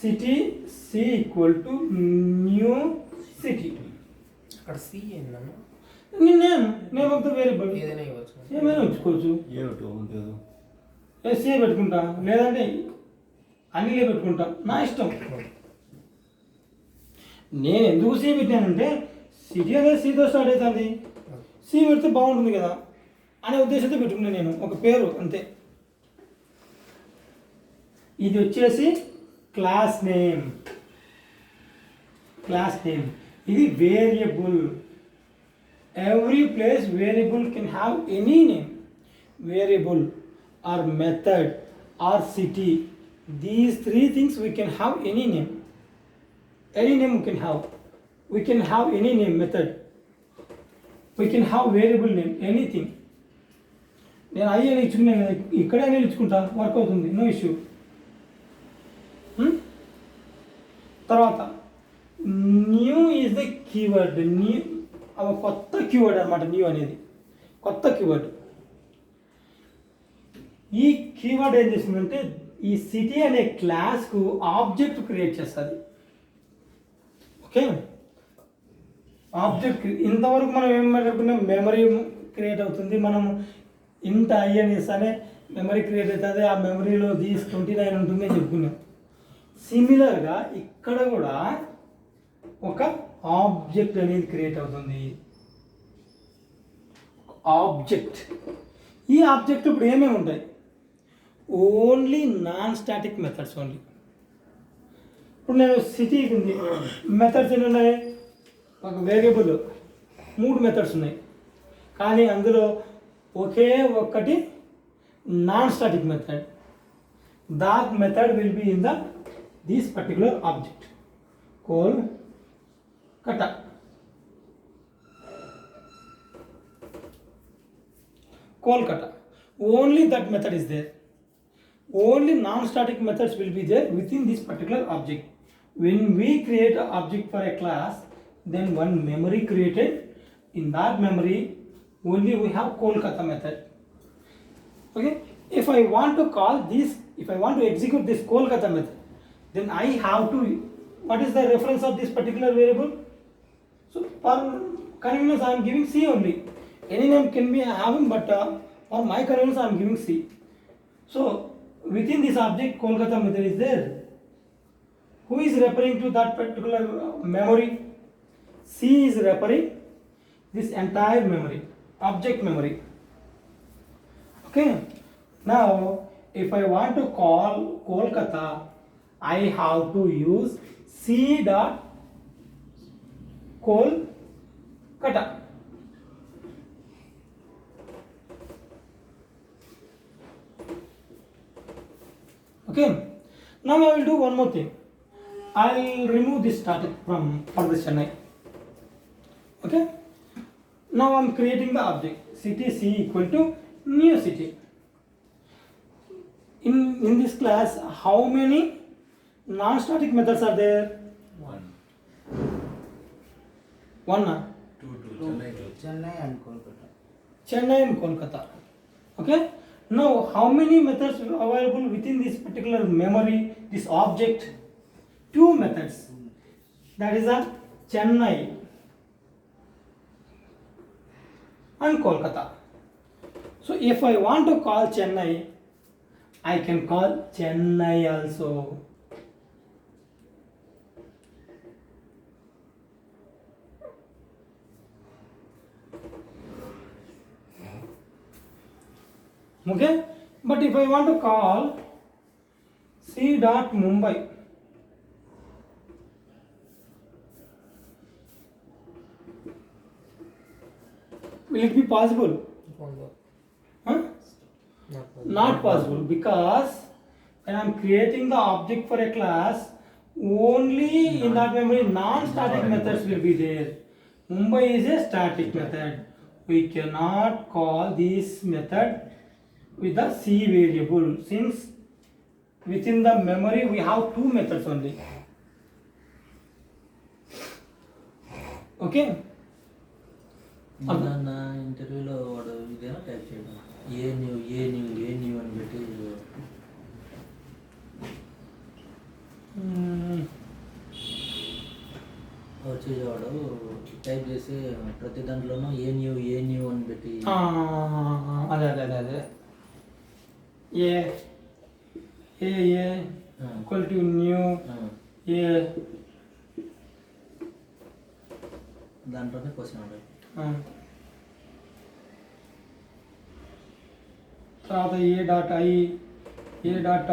city C equal to new city. అక్కడ సి ఏందన్నా? నేమ్ ఆఫ్ ద వేరియబుల్ ఏదైనా ఇవ్వచ్చు. ఏమైనా ఉంచుకోవచ్చు. ఏమిటో ఉంటుంది. సి పెట్టుకుంటా, లేదంటే అన్నిలే పెట్టుకుంటా, నా ఇష్టం. నేను ఎందుకు సి పెట్టానంటే సిటీ అనేది సితో స్టార్ట్ అవుతుంది, సి పెడితే బాగుంటుంది కదా అనే ఉద్దేశంతో పెట్టుకున్నాను నేను ఒక పేరు అంతే. ఇది వచ్చేసి క్లాస్ నేమ్. ఇది variable. Every place variable can have any name. Variable or method or city, these three things we can have any name. Any name we can have. We can have any name method. We can have variable name, anything. నేను I అని ఇచ్చుకున్నాను కదా, ఇక్కడే నేను ఇచ్చుకుంటా, work అవుతుంది, no issue. తర్వాత new is the keyword. New అవి కొత్త కీవర్డ్ అనమాట. న్యూ అనేది కొత్త కీవర్డ్. ఈ కీవర్డ్ ఏం చేస్తుందంటే ఈ సిటీ అనే క్లాస్కు ఆబ్జెక్ట్ క్రియేట్ చేస్తుంది. ఓకే, ఆబ్జెక్ట్ ఇంతవరకు మనం ఏం మాట్లాడుకున్నాం, మెమరీ క్రియేట్ అవుతుంది. మనం ఇంత ఐఎన్ఎస్ అనే మెమరీ క్రియేట్ అవుతుంది, ఆ మెమరీలో దీస్ 29 ఉంటుంది అని చెప్పుకున్నాం. సిమిలర్గా ఇక్కడ కూడా ఒక ఆబ్జెక్ట్ అనేది క్రియేట్ అవుతుంది. ఆబ్జెక్ట్, ఈ ఆబ్జెక్ట్ ఇప్పుడు ఏమేమి ఉంటాయి, only non static methods only. ఇప్పుడు నేను సిటీ ఉంది, మెథడ్స్ ఎన్ని ఉన్నాయి, ఒక వేరియబుల్ 3 మెథడ్స్ ఉన్నాయి, కానీ అందులో ఒకే ఒక్కటి non static method. That method will be in this particular object Kolkata. Only that method is there. Only non-static methods will be there within this particular object. When we create an object for a class, then one memory created. In that memory, only we have Kolkata method. Okay. If I want to call this, if I want to execute this Kolkata method, then I have to. What is the reference of this particular variable? So for convenience, I am giving C only. Any name can be having, but for my convenience, I am giving C. So within this object, Kolkata method is there. Who is referring to that particular memory? C is referring this entire memory, object memory. Okay. Now, if I want to call Kolkata, I have to use C dot Kolkata. Okay. Now I will do one more thing. I will remove this static for the Chennai. Okay. Now I am creating the object city C equal to new city. In this class, how many non-static methods are there? One. Chennai and Kolkata. Chennai and Kolkata. Okay. Now, how many methods are available within this particular memory, this object? 2 methods. That is a Chennai and Kolkata. So, if I want to call Chennai, I can call Chennai also. Okay, but if I want to call C dot Mumbai, will it be possible? Huh? Not possible, because when I am creating the object for a class, only in that memory non-static methods will be there. Mumbai is a static method. We cannot call this method with the C variable, since within the memory we have 2 methods only. Okay. నా ఇంటర్వ్యూలో వాడు ఇదేనా type చేయడం a new అని పెట్టి వచ్చేవాడు type చేసి ప్రతి దాంట్లోనూ ఏ న్యూ అని పెట్టి అదే A equal to new A. దాంట్లోనే క్వశ్చన్ ఉంటుంది. తర్వాత A dot I A dot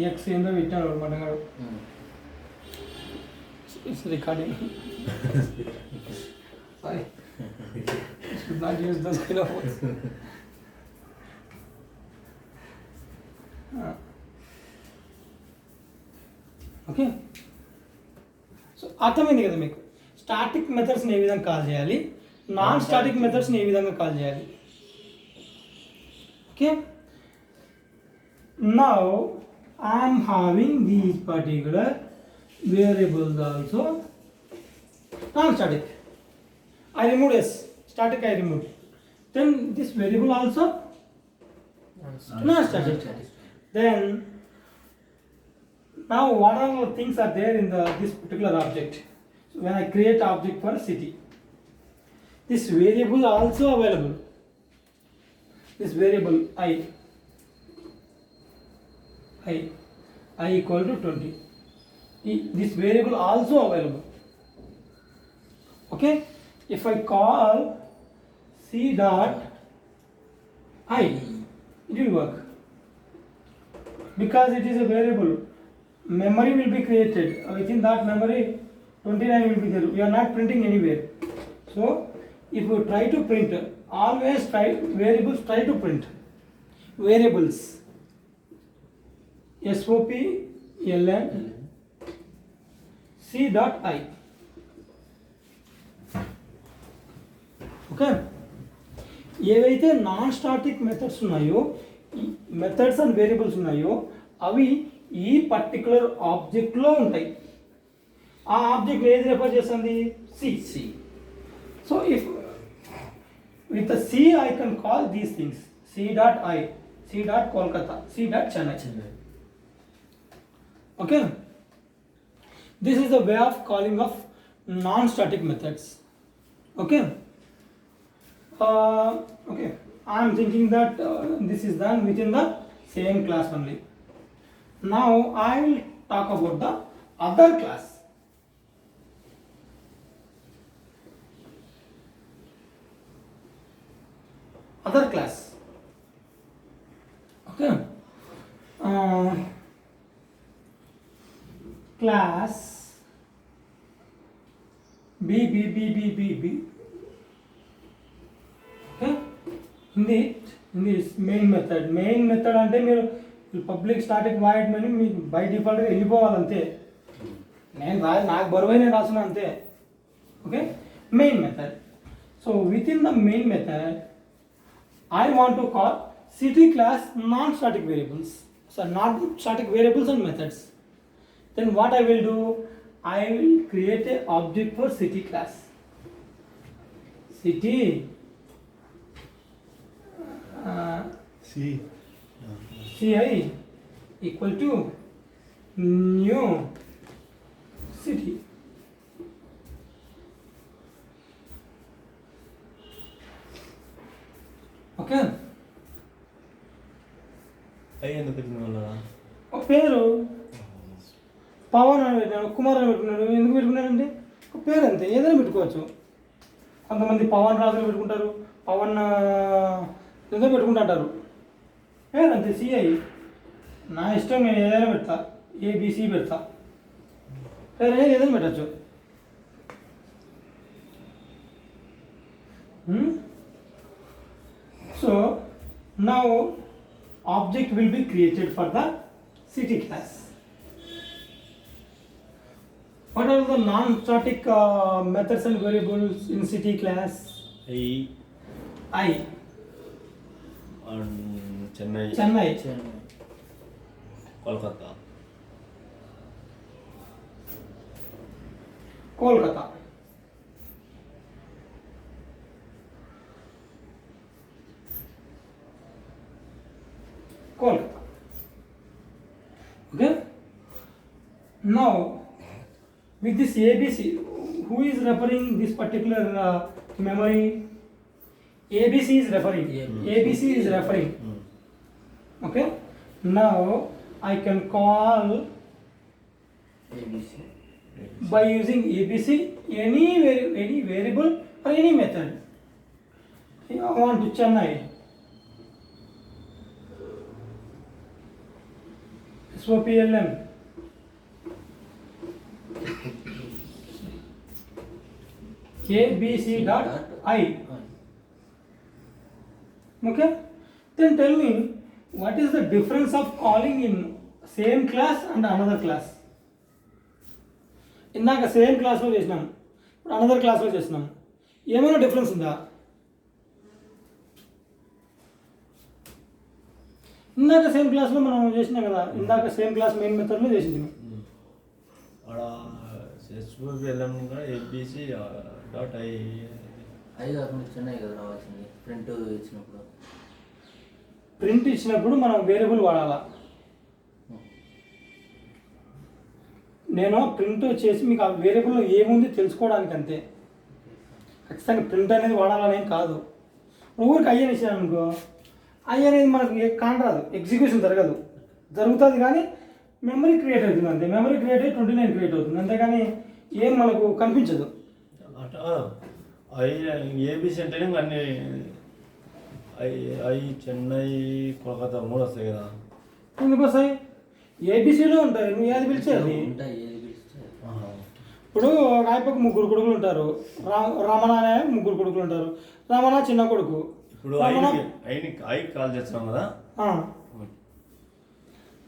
X ఏందో పెట్టాడు అనమాట. It's recording. Sorry, should not use those kind of words. Okay, so అర్థమైంది కదా మీకు స్టాటిక్ మెథడ్స్ని ఏ విధంగా కాల్ చేయాలి, నాన్ స్టాటిక్ మెథడ్స్ని ఏ విధంగా కాల్ చేయాలి. Okay, now I am having these particular variables also non-static. I removed s, static I removed. Then this variable also non-static. Then now what are the things are there in this particular object? So when I create object for city, this variable also available. This variable I equal to 20. This variable also available. Okay, if I call c dot I, it will work because it is a variable. Memory will be created. Within that memory 29 will be there. We are not printing anywhere. So if you try to print, always try variables, try to print variables. SOPLN C dot I. Okay, ఏవైతే non static methods ఉన్నాయో, methods and variables ఉన్నాయో అవి ఈ particular ఆబ్జెక్ట్లో ఉంటాయి. ఆ object ఏది refer చేస్తుంది? C. So if with the C I can call these things C dot I, C dot Kolkata, C dot Chennai. Okay, this is the way of calling of non-static methods. Okay, okay, I am thinking that this is done within the same class only. Now I will talk about the other class. Other class. Okay, class B. Okay, in this main method అంటే మీరు public static void అని మీకు by డిఫాల్ట్గా వెళ్ళిపోవాలంతే. నాకు బరువైన రాసిన అంతే. Okay, main method. So within the main method I want to call city class non-static variables. So non-static variables and methods. Then what I will do? I will create a object for city class. City Ci equal to new city. Okay, అయ్యి ఎందుకు పెట్టిన వాళ్ళ ఒక పేరు పవన్ అని పెట్టాడు, కుమార్ అని పెట్టుకున్నాడు. ఎందుకు పెట్టుకున్నాడండి? ఒక పేరు అంతే, ఏదైనా పెట్టుకోవచ్చు. కొంతమంది పవన్ రాజుని పెట్టుకుంటారు, పవన్ ఏదో పెట్టుకుంటారు. పేరు అంతే, సిఐ. నా ఇష్టం, నేను ఏదైనా పెడతా, ఏబిసి పెడతా. పేరు ఏదైనా పెట్టచ్చు. So now object will be created for the city class. What are the non-static methods and variables in city class? I and Chennai, Kolkata. Kolkata. Okay, now with this ABC, who is referring this particular memory? ABC is referring. ABC is referring. Okay, Now I can call ABC. by using ABC any variable or any method. I want to Chennai. SOPLM. ABC dot I. Okay? Then tell me, what is the difference of calling in same class and another class? ఇందాక same క్లాస్లో చేసినాం, ఇప్పుడు another క్లాస్లో చేసినాం. ఏమైనా difference ఉందా? ఇందాక same క్లాస్లో మనం చేసినాం కదా, ఇందాక సేమ్ క్లాస్ మెయిన్ మెథడ్లో చేసింది. అక్కడ SOPLM కూడా ABC డాట్ ఐ కాకుండా చెన్నై కదా రావాల్సింది ప్రింట్ ఇచ్చినప్పుడు. ప్రింట్ ఇచ్చినప్పుడు మనం వేరియబుల్ వాడాలా. నేను ప్రింట్ చేసి మీకు ఆ వేరియబుల్లో ఏముంది తెలుసుకోవడానికి అంతే. ఖచ్చితంగా ప్రింట్ అనేది వాడాలనేం కాదు. ఊరికి అయ్యని ఇచ్చాను అనుకో, అయ్య అనేది మనకు కానరాదు, ఎగ్జిక్యూషన్ జరగదు. జరుగుతుంది కానీ మెమరీ క్రియేట్ అవుతుంది అంతే. మెమరీ క్రియేట్ అయ్యి 29 క్రియేట్ అవుతుంది అంతేగాని ఏం మనకు కనిపించదు. ఏబిసి అంటేనే అన్ని ఐ చెన్నై కోల్కతా 3 వస్తాయి కదా. ఎందుకు వస్తాయి? ఏబిసిలో ఉంటాయి, నువ్వు ఏది పిలిచేది. ఉంటాయి ఏది పిలిస్తే. ఇప్పుడు రాయపకు 3 కొడుకులు ఉంటారు, రమణ అనే 3 కొడుకులు ఉంటారు. రమణ చిన్న కొడుకు. ఇప్పుడు ఐ కాల్ చేస్తున్నాం కదా.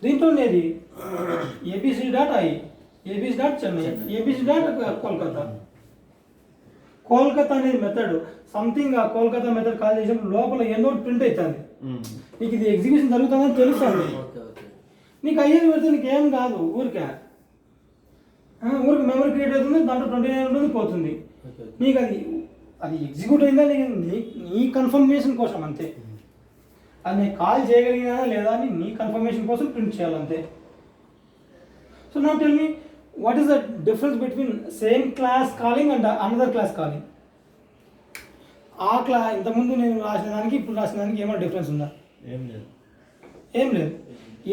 దీంట్లో ఉండేది ABC dot I, ABC dot Chennai, ABC dot Kolkata. Kolkata అనేది మెథడ్ సంథింగ్. ఆ కోల్కతా మెథడ్ కాల్ చేసినప్పుడు లోపల ఏదో ప్రింట్ అవుతుంది, నీకు ఇది ఎగ్జిక్యూషన్ జరుగుతుందని తెలుస్తుంది. నీకు అయ్యేది పెడితే నీకు ఏం కాదు, ఊరికే మెమరీ క్రియేట్ అవుతుంది, దాంట్లో 29 ఉంటుంది, పోతుంది. నీకు అది ఎగ్జిక్యూట్ అయిందా నీ కన్ఫర్మేషన్ కోసం అంతే. అది నేను కాల్ చేయగలిగినా లేదా అని నీ కన్ఫర్మేషన్ కోసం ప్రింట్ చేయాలంతే. So now tell me, what is the difference between same class calling and another class calling? ఆ ఇంతకుముందు నేను రాసిన దానికి ఇప్పుడు రాసిన దానికి ఏమైనా డిఫరెన్స్ ఉందా? ఏం లేదు. ఏం లేదు.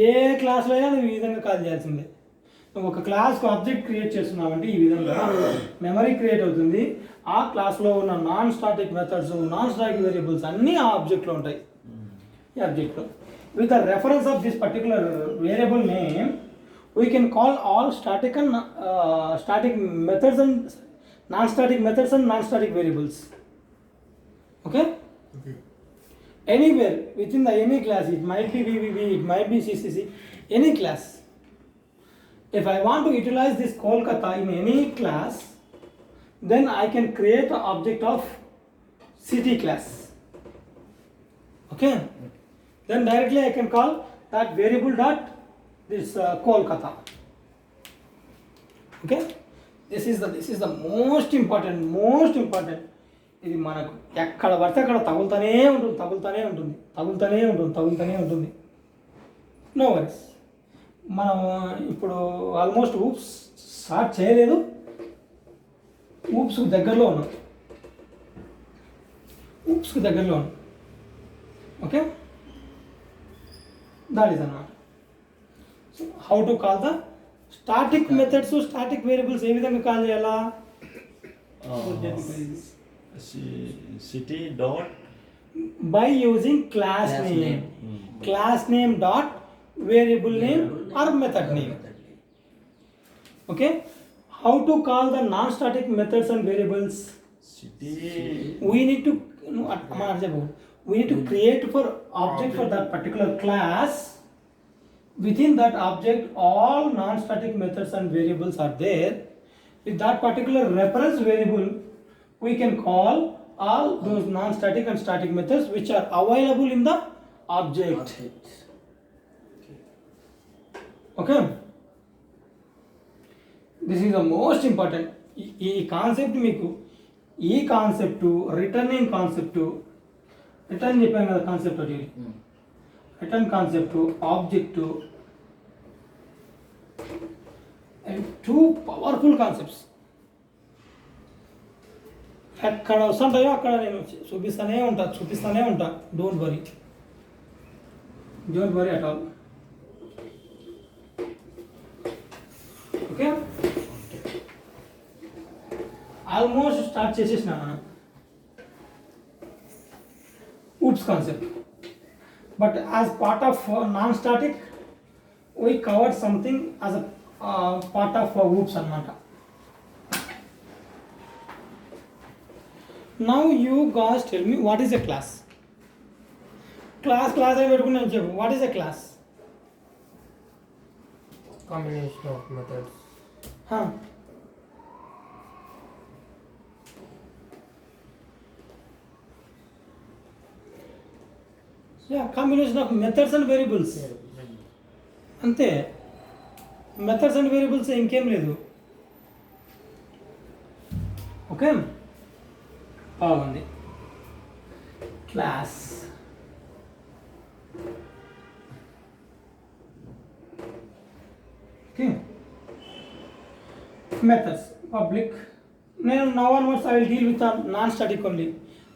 ఏ క్లాస్లో అయినా నువ్వు ఈ విధంగా కాల్ చేయాల్సిందే. నువ్వు ఒక క్లాస్కు ఆబ్జెక్ట్ క్రియేట్ చేస్తున్నావంటే ఈ విధంగా మెమరీ క్రియేట్ అవుతుంది. ఆ క్లాస్లో ఉన్న non static methods, non static variables అన్నీ ఆ ఆబ్జెక్ట్లో ఉంటాయి. ఈ ఆబ్జెక్ట్లో with the reference of this particular variable name we can call all static and static methods and non-static methods and non-static variables. Okay? Anywhere within the any class, it might be VBB, it might be CCC, any class. If I want to utilize this Kolkata in any class, then I can create an object of city class. Okay? Then directly I can call that variable dot this Kolkata. Okay, this is the most important. ఇది మనకు ఎక్కడ పడితే అక్కడ తగులుతూనే ఉంటుంది. No worries. మనం ఇప్పుడు almost oops start చేయలేదు, ఊప్స్కు దగ్గరలో ఉన్నాం. ఓకే, దాట్ ఈస్ అన్నమాట. How to call the static methods, static variables ఏ విధంగా కాల్ చేయాలా? City dot by using class name, class name dot variable name or method name. Okay, how to call the non static methods and variables? City we need to create for object for that particular class. Within that object all non-static methods and variables are there. With that particular reference variable we can call all those non-static and static methods which are available in the object. Okay, this is the most important. ఈ concept మీకు, ఈ concept returning concept, return చెప్పాను కదా concept, ఒకటి return concept, object, and 2 powerful concepts. ఎక్కడ వస్తుంటాయో అక్కడ నేను చూపిస్తూనే ఉంటా. Don't worry at all. Okay, almost start చేసేసిన మనం oops concept, but as part of non-static we covered something as a part of oops anamata. Now you guys tell me what is a class. Class అని పెట్టుకున్నాను చెప్పు, what is a class? Combination of methods. Huh. Yeah, combination of methods and variables. అంతే, methods and variables ఇంకేం లేదు. Okay, బాగుంది. Class okay, methods public. నేను now onwards I will deal with non static only,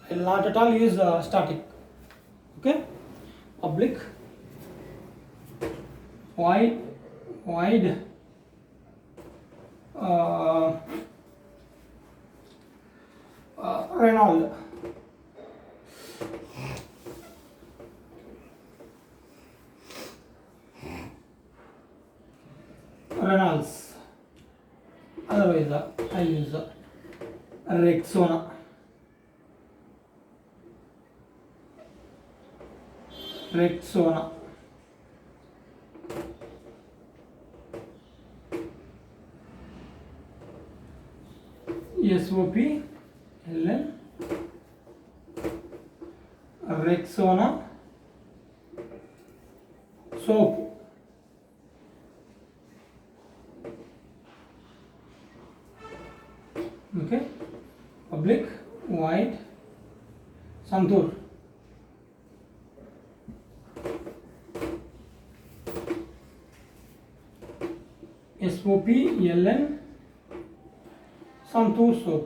I will not at all use static. Okay, public void Reynolds otherwise I use Rexona. Rexona. SOPLN Rexona soap. Okay, public white Santur. SOPLN Santur soap.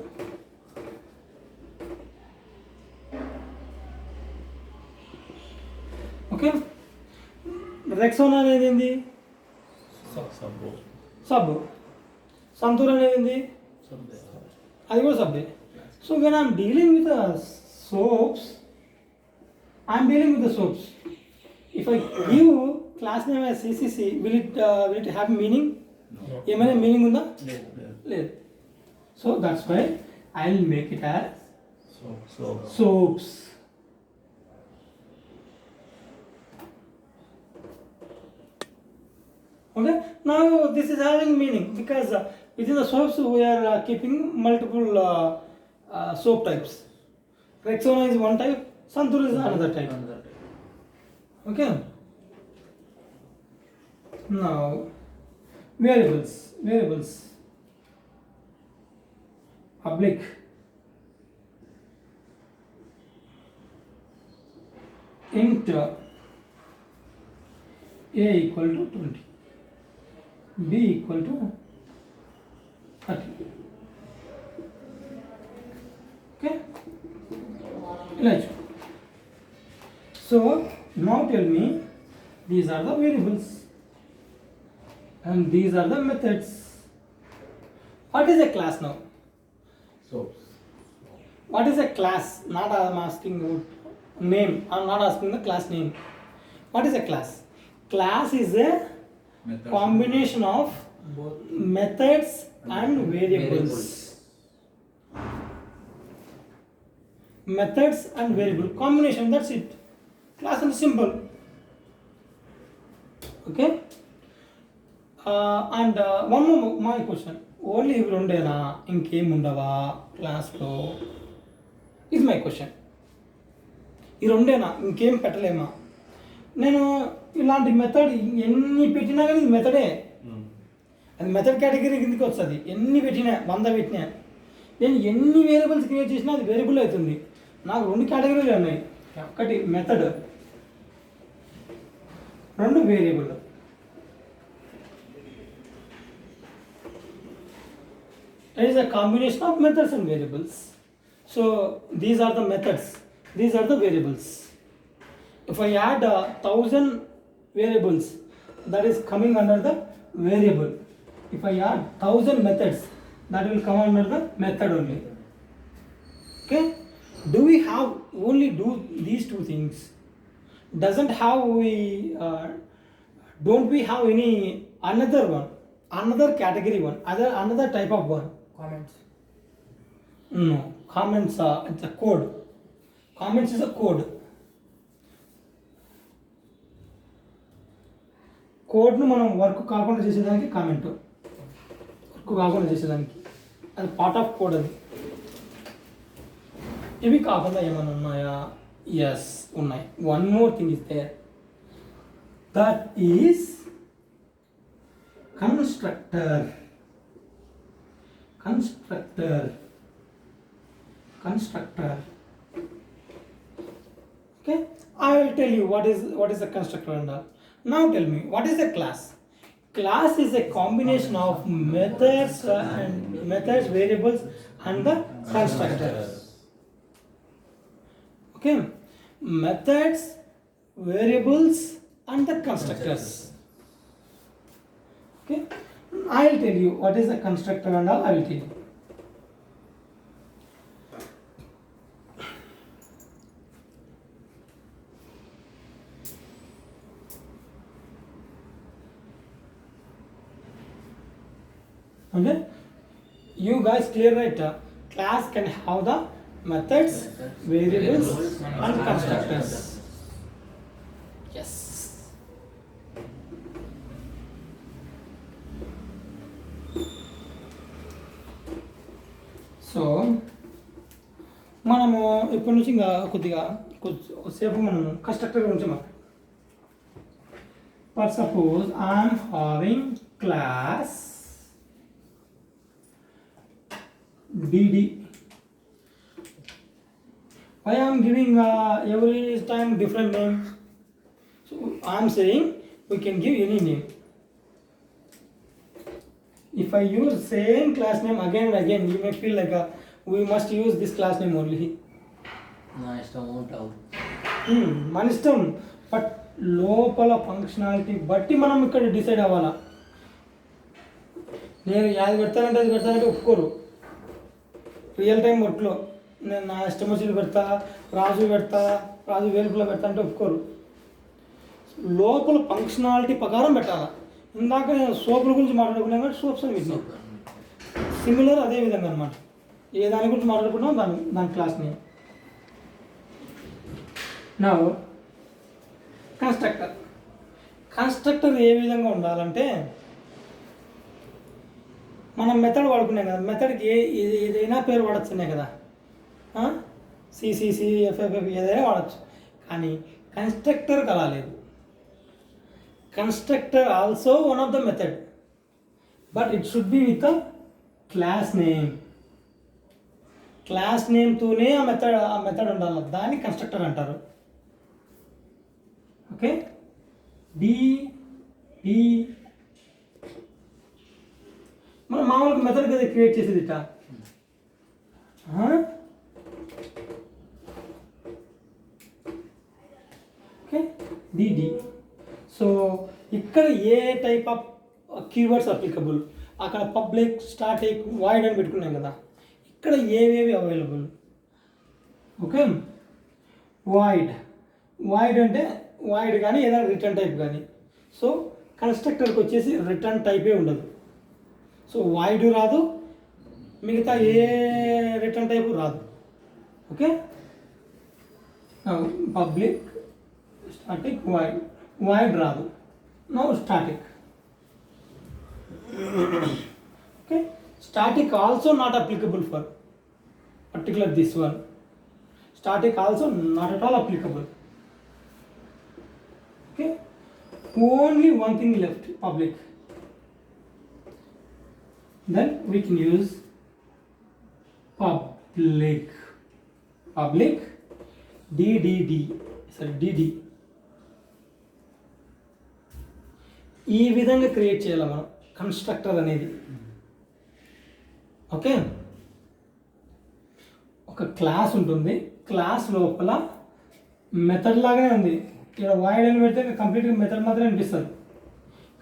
Okay, Rexona అనేది ఏంది? సబ్. సంతూర్ అనేది ఏంది? అది కూడా సబ్బే. So when I'm dealing with soaps, I'm dealing with the soaps. If I give class name as CCC, will it have meaning? ఏమైనా meaning ఉందా? లేదు. So that's why I will make it as soaps. Okay, now this is having meaning because within the soaps we are keeping multiple soap types. Rexona is one type, Santur is another type. Okay, now variables public int a equal to 20, b equal to 30. Okay, so now tell me, these are the variables and these are the methods. What is a class now? Soaps. What is a class? Not I'm asking you name. I'm not asking the class name. What is a class? Class is a combination of both methods and variables. Methods and variable combination. That's it. Class is simple. Okay. And one more my question. Only ఇవి రెండేనా, ఇంకేం ఉండవా క్లాస్లో? ఇది my question. ఈ రెండేనా, ఇంకేం పెట్టలేమా? నేను ఇలాంటి method ఎన్ని పెట్టినా కానీ ఇది మెథడే, అది మెథడ్ కేటగిరీ కిందకి వస్తుంది. ఎన్ని పెట్టినా 100 పెట్టినా, నేను ఎన్ని వేరియబుల్స్ క్రియేట్ చేసినా అది వేరియబుల్ అవుతుంది. నాకు 2 కేటగిరీలు ఉన్నాయి, ఒకటి method, 2 variable. It is a combination of methods and variables. So these are the methods, these are the variables. If I add 1000 variables, that is coming under the variable. if I add 1000 methods, that will come under the method only. Okay, do we have only do these two things? Doesn't have we don't we have any another one, another category one, another type of one? Comments. No, comments are it's a code. Comments is a code. కోడ్ను మనం work కాకుండా చేసేదానికి comment, work కాకుండా చేసేదానికి అది part of code. అది ఇవి కాకుండా ఏమైనా ఉన్నాయా? ఎస్ ఉన్నాయి. One more thing is there, that is constructor. Constructor constructor Okay, I will tell you what is a constructor and all. Now tell me, what is a class? Class is a combination of methods variables and the constructors. Okay, methods, variables and the constructors. Okay, I will tell you what is a constructor and all. I will tell you. Okay, you guys clear, right? Class can have the methods, variables and constructors. Yes. So మనము ఇప్పటి నుంచి ఇంకా కొద్దిసేపు మనం constructor గురించి మాట్లాడు. For suppose I'm having class DD. Why I am giving every time different name? So I am saying we can give any name. If I use same class name again and again, you may feel like we must use this class name only. నా ఇష్టం ఉంటావు. మన ఇష్టం, but లోపల functionality బట్టి మనం ఇక్కడ decide అవ్వాలా. నేను యాది పెడతానంటే ఒప్పుకోరు. రియల్ టైం వర్క్లో నేను నా ఇష్టం వచ్చి పెడతా, రాజు వేలుపుల పెడతా అంటే ఒప్పుకోరు. లోపల ఫంక్షనాలిటీ ప్రకారం పెట్టాలా. ఇందాక నేను సోపుల గురించి మాట్లాడుకున్నాను కాబట్టి సోప్స్ అని పెట్టినా. సిమిలర్ అదే విధంగా అనమాట. ఏ దాని గురించి మాట్లాడుకున్నాం దాని క్లాస్ని. నా కన్స్ట్రక్టర్ ఏ విధంగా ఉండాలంటే, మనం మెథడ్ వాడుకున్నాం కదా, మెథడ్కి ఏదైనా పేరు వాడచ్చున్నాయి కదా, సిసిసి ఎఫ్ఎఫ్ఎఫ్ ఏదైనా వాడచ్చు. కానీ కన్స్ట్రక్టర్ కలాలేదు. Constructor also one of the method, but it should be with a class name. Class నేమ్తోనే ఆ మెథడ్ ఉండాలి, దాన్ని కన్స్ట్రక్టర్ అంటారు. ఓకే, మనం మామూలుగా మెథడ్ కదా క్రియేట్ చేసేది ఇట్లా. Okay, DD. సో ఇక్కడ ఏ టైప్ ఆఫ్ కీవర్డ్స్ అప్లికబుల్, అక్కడ పబ్లిక్, స్టాటిక్, వాయిడ్ అని పెట్టుకున్నాం కదా, ఇక్కడ ఏవేవి అవైలబుల్. ఓకే, వాయిడ్ అంటే వాయిడ్ కానీ ఏదైనా రిటర్న్ టైప్ కానీ. సో కన్స్ట్రక్టర్కి వచ్చేసి రిటర్న్ టైపే ఉండదు. సో వాయిడ్ రాదు, మిగతా ఏ రిటర్న్ టైపు రాదు. ఓకే, పబ్లిక్, స్టాటిక్, వాయిడ్ రాదు. No static. Okay, static also not applicable for particular this one. Static also not at all applicable. Okay, only one thing left, public. Then we can use public DD. ఈ విధంగా create చేయాలి మనం constructor అనేది. Okay, ఒక class ఉంటుంది, class లోపల method లాగానే ఉంది. ఇక్కడ వాయిడ్ అని పెడితే కంప్లీట్గా మెథడ్ మాత్రమే అనిపిస్తుంది.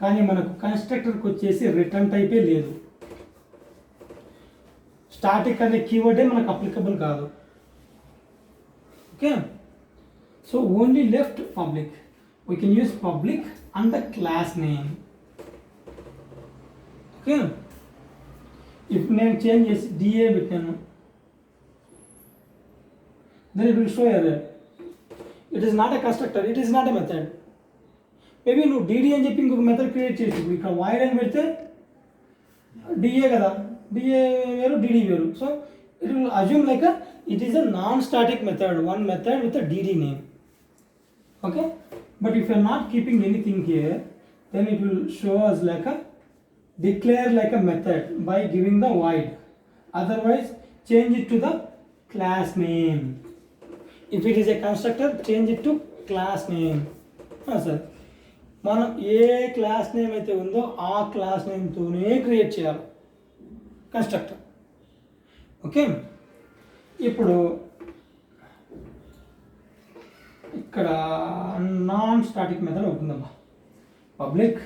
కానీ మనకు కన్స్ట్రక్టర్కి వచ్చేసి రిటర్న్ టైపే లేదు. స్టాటిక్ అనే కీవర్డే మనకు అప్లికబుల్ కాదు. Okay, so only left public. We can use public and the class name. Okay, ఇప్పుడు నేను చేంజ్ చేసి డిఏ పెట్టాను, then it will show error. It is not a constructor, it is not a method. Maybe నువ్వు DD అని చెప్పి ఇంకొక method create చేసి ఇక్కడ వైడ్ అని పెడితే డిఏ కదా, డిఏ వేరు డిడి వేరు. So it will assume like it is a non static method, one method with a DD name. Okay, but if you are not keeping anything here, then it will show us like a declare like a method by giving the void. Otherwise change it to the class name. If it is a constructor, change it to class name. sir, మనం ఏ class name అయితే ఉందో ఆ class నేమ్తోనే create చేయాలి constructor. Okay, ఇప్పుడు ఇక్కడ non static method అవుతుందమ్మా. Public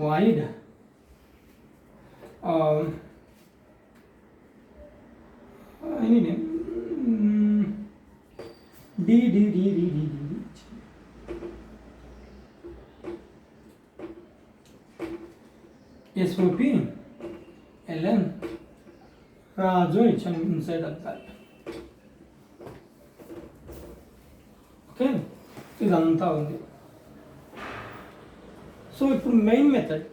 void any name d SOP LN raju ఇచ్చాను ఇన్సైడ్ ఆఫ్ దట్. ఓకే, ఇదంతా ఉంది. సో ఇప్పుడు మెయిన్ మెథడ్,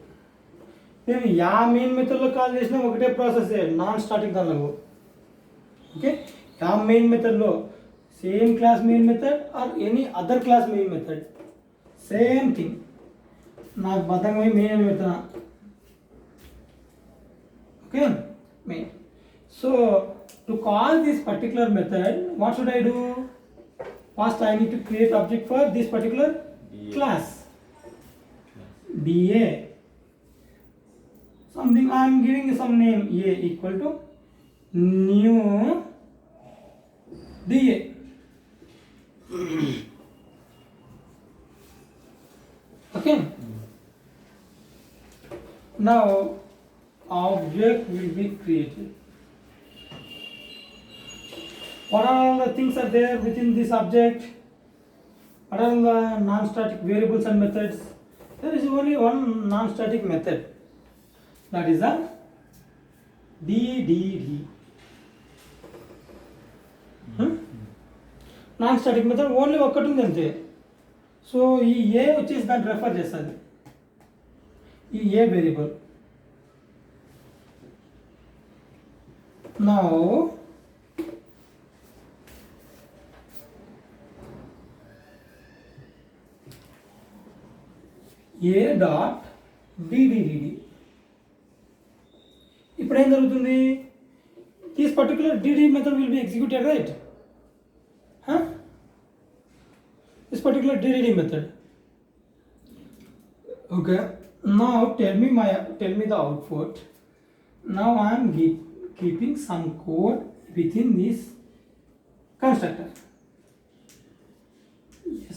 నేను యా మెయిన్ మెథడ్లో కాల్ చేసినా ఒకటే ప్రాసెస్, నాన్ స్టాటిక్ దానిలో. ఓకే, యా మెయిన్ మెథడ్లో same class main method or any other class main method same thing. నాకు బద్ధంగా మెయిన్ అని పెడతాను. Okay, main. So to call this particular method what should I do? First I need to create object for this particular class. DA something, I am giving some name A equal to new DA. Okay, now object will be created. What are all the things are there within this object? What are the non-static variables and methods? There is only one non-static method, that is a DDD. Non-static method only ఒక్కటి ఉంది అంతే. So ఈ ఏ వచ్చేసి దాన్ని refer చేస్తుంది, ఈ ఏ variable. Now A dot డిడిడిడి. ఇప్పుడు ఏం జరుగుతుంది? This particular DD method will be executed, right? This particular DDD method. Okay, now tell me the output. Now I am keeping some code within this constructor.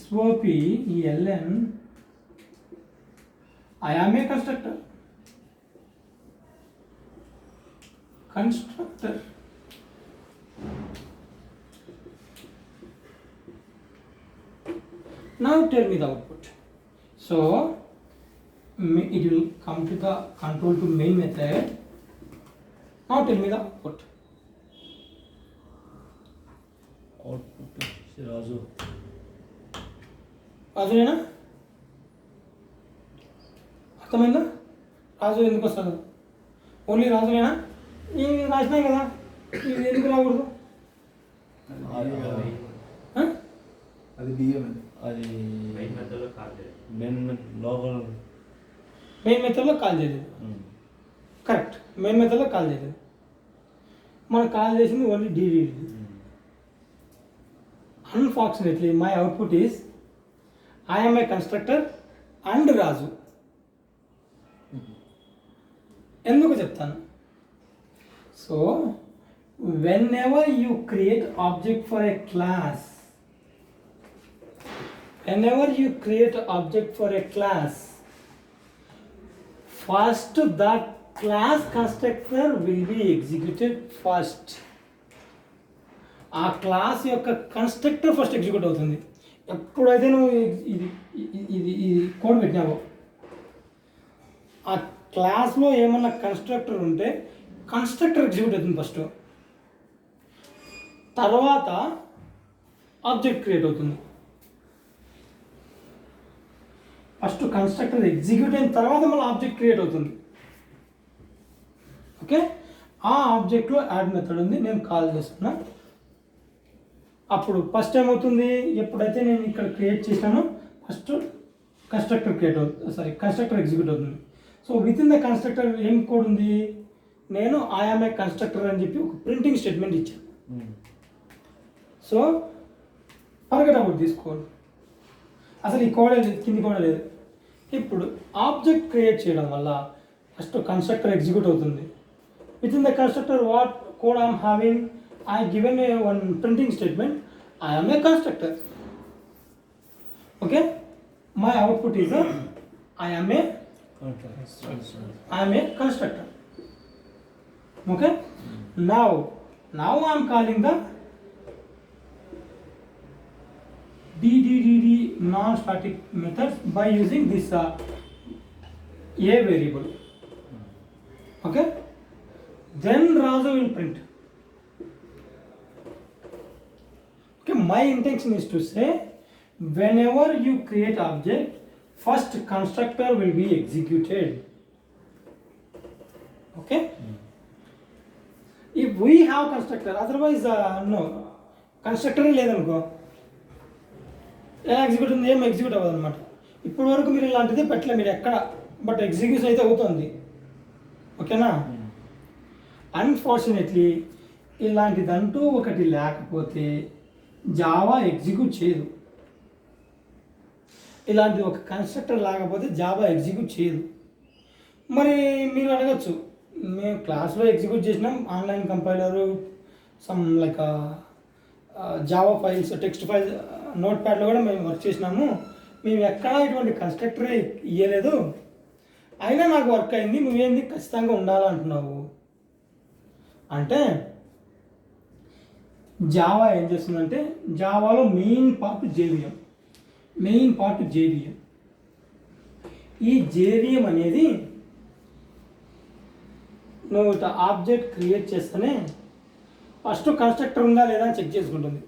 SOP ln I am a constructor. Now tell me the output. So it will come to the control to main method. Now tell me the output. Output Raju. రాజునేనా? అర్థమైందా? రాజు ఎందుకు వస్తుంది? Only రాజునేనా? ఇవి రాసినాయి కదా, ఇవి ఎందుకు రాకూడదు? అది బియ్యం, అది మెయిన్ మెథడ్లో కాల్ చేయాలి. లోకల్ మెయిన్ మెథడ్లో కాల్ చేయలేదు. కరెక్ట్, మెయిన్ మెథడ్లో కాల్ చేయలేదు. మనం కాల్ చేసింది only DD. Unfortunately my output is I am a constructor and Raju. ఎందుకు చెప్తాను? So whenever you create object for a class, whenever you create an object for a class, first that class constructor will be executed first. ఆ class యొక్క constructor first execute అవుతుంది. ఎప్పుడైతే నువ్వు ఇది ఇది ఇది కోడ్ పెట్టినావో ఆ క్లాస్లో ఏమన్నా కన్స్ట్రక్టర్ ఉంటే కన్స్ట్రక్టర్ ఎగ్జిక్యూట్ అవుతుంది ఫస్ట్, తర్వాత ఆబ్జెక్ట్ క్రియేట్ అవుతుంది. ఫస్ట్ కన్స్ట్రక్టర్ ఎగ్జిక్యూట్ అయిన తర్వాత మళ్ళీ ఆబ్జెక్ట్ క్రియేట్ అవుతుంది. ఓకే, ఆ ఆబ్జెక్ట్లో యాడ్ మెథడ్ ఉంది, నేను కాల్ చేస్తున్నా. అప్పుడు ఫస్ట్ ఏమవుతుంది, ఎప్పుడైతే నేను ఇక్కడ క్రియేట్ చేసినానో ఫస్ట్ కన్స్ట్రక్టర్ కన్స్ట్రక్టర్ ఎగ్జిక్యూట్ అవుతుంది. So within the constructor ఏం కోడ్ ఉంది, నేను ఐఆమ్ ఏ కన్స్ట్రక్టర్ అని చెప్పి ఒక ప్రింటింగ్ స్టేట్మెంట్ ఇచ్చాను. So forget about this code, అసలు ఈ కోడ్ లేదు, కింది కోడ్ లేదు. ఇప్పుడు ఆబ్జెక్ట్ క్రియేట్ చేయడం వల్ల ఫస్ట్ కన్స్ట్రక్టర్ ఎగ్జిక్యూట్ అవుతుంది. With in the constructor what code I'm having, I given a one printing statement, I am a constructor. Okay, my output is I am a constructor. Okay, now I am calling the DDDD non-static methods by using this a variable. Okay, then Raju will print. Okay, my intention is to say whenever you create object, first constructor will be executed. Okay, if we have constructor, otherwise no constructor లేదనుకో ఎలా execute ఉంది, ఏం execute అవ్వదు అనమాట. ఇప్పటి వరకు మీరు ఇలాంటిది పెట్టలే మీరు ఎక్కడ, బట్ ఎగ్జిక్యూషన్ అయితే అవుతుంది. ఓకేనా, అన్ఫార్చునేట్లీ ఇలాంటిదంటూ ఒకటి లేకపోతే జావా ఎగ్జిక్యూట్ చేయదు. ఇలాంటి ఒక కన్స్ట్రక్టర్ లేకపోతే జావా ఎగ్జిక్యూట్ చేయదు. మరి మీరు అడగచ్చు, మేము క్లాస్లో ఎగ్జిక్యూట్ చేసినాం, online compiler some like Java files, text files, నోట్ ప్యాడ్లో కూడా మేము వర్క్ చేసినాము, మేము ఎక్కడా ఇటువంటి కన్స్ట్రక్టరే ఇవ్వలేదు, అయినా నాకు వర్క్ అయింది, నువ్వేంది ఖచ్చితంగా ఉండాలంటున్నావు అంటే, జావా ఏం చేస్తుందంటే, జావాలో మెయిన్ పార్ట్ జేవిఎం. ఈ జేవిఎం అనేది నువ్వు ఆబ్జెక్ట్ క్రియేట్ చేస్తేనే ఫస్ట్ కన్స్ట్రక్టర్ ఉందా లేదా అని చెక్ చేసుకుంటుంది.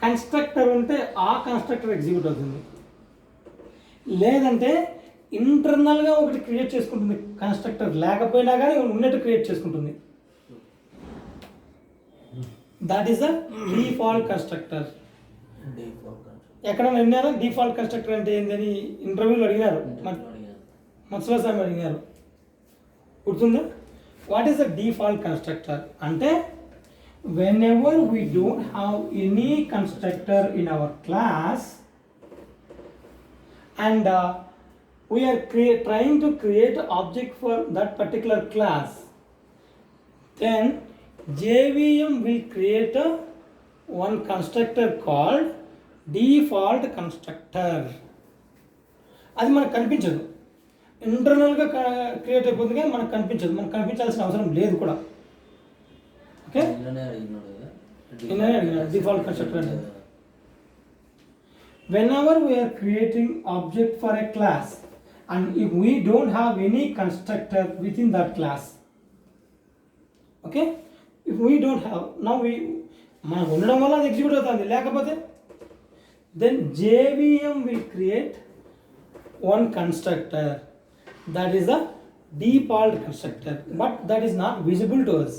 కన్స్ట్రక్టర్ ఉంటే ఆ కన్స్ట్రక్టర్ ఎగ్జిక్యూట్ అవుతుంది, లేదంటే ఇంటర్నల్గా ఒకటి క్రియేట్ చేసుకుంటుంది. కన్స్ట్రక్టర్ లేకపోయినా కానీ ఉన్నట్టు క్రియేట్ చేసుకుంటుంది. That is the default constructor. ఎక్కడైనా విన్నారా డిఫాల్ట్ కన్స్ట్రక్టర్ అంటే ఏంటని? ఇంటర్వ్యూలో అడిగినారు, మత్స్వా సార్ అడిగినారు, గుర్తుందా? What is the default constructor అంటే, whenever we don't have any constructor in our class and we are trying to create object for that particular class, then JVM will create one constructor called default constructor. అది మనకు కనిపించదు, ఇంటర్నల్గా create అయిపోతుంది కానీ మనకు కనిపించదు, మనకు కనిపించాల్సిన అవసరం లేదు కూడా. Okay, default constructor. Whenever we are creating object for a class and if we don't have any constructor within that class, okay, if we don't have, now we మనకు ఉండడం వల్ల అది ఎగ్జిక్యూట్ అవుతుంది, లేకపోతే then JVM will create one constructor, that is a default constructor, but that is not visible to us.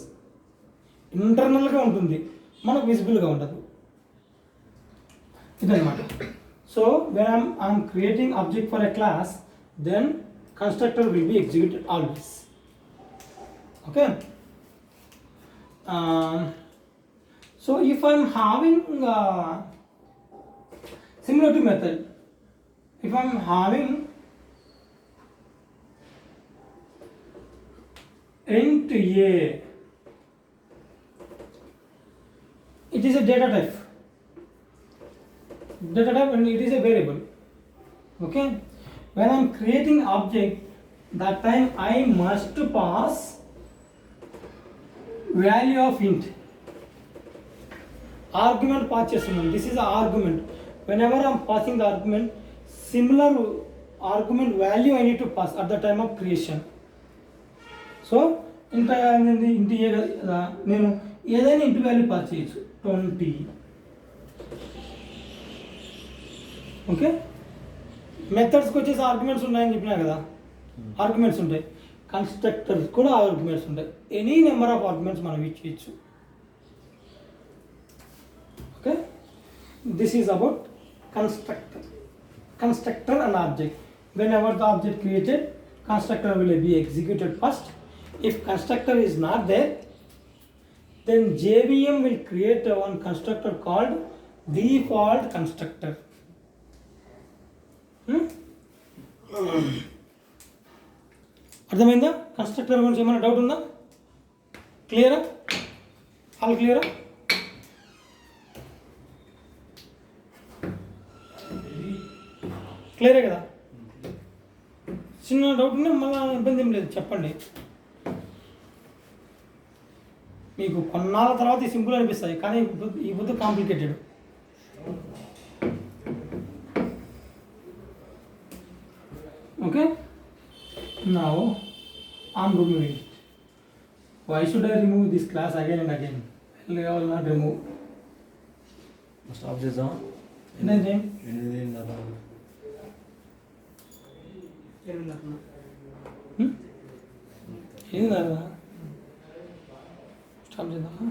ఇంటర్నల్గా ఉంటుంది, మనకు విజిబుల్గా ఉండదు. ఇదన్నమాట. So when I'm creating object for a class, then constructor will be executed always. Okay, so if I'm having similar to method, if I am having int a, it is a data type. data type and it is a variable. Okay, when I am creating object, that time I must pass value of int. Argument pass చేస్తున్నాను. This is the argument. Whenever I am passing the argument, similar argument value I need to pass at the time of creation. So ఇంకా ఇంటి నేను ఏదైనా ఇంటి value pass చేయొచ్చు 20. Okay, మెథడ్స్కి వచ్చేసి arguments ఉన్నాయని చెప్పినా కదా, ఆర్గ్యుమెంట్స్ ఉంటాయి. కన్స్ట్రక్టర్స్ కూడా ఆర్గ్యుమెంట్స్ ఉంటాయి. ఎనీ నెంబర్ ఆఫ్ ఆర్గ్యుమెంట్స్ మనం యూజ్ చేయొచ్చు. Okay, this is about constructor and object. Whenever the object created, constructor will be executed first. If constructor is not there, then JVM will create one constructor called default constructor. అర్థమైందా? Constructor గురించి ఏమైనా doubt ఉందా? క్లియరా? All క్లియరా? క్లియరే కదా? చిన్న doubt ఉన్నా మళ్ళీ ఇబ్బంది ఏం లేదు, చెప్పండి. మీకు కొన్నాళ్ళ తర్వాత ఈ సింపుల్ అనిపిస్తాయి, కానీ ఈ బుద్ధి complicated. Okay, now I'm removing it. Why should I remove this class again and again? I will not remove. Stop చేద్దాం. ఏంటంటే ఏంది స్టాప్ చేద్దామా?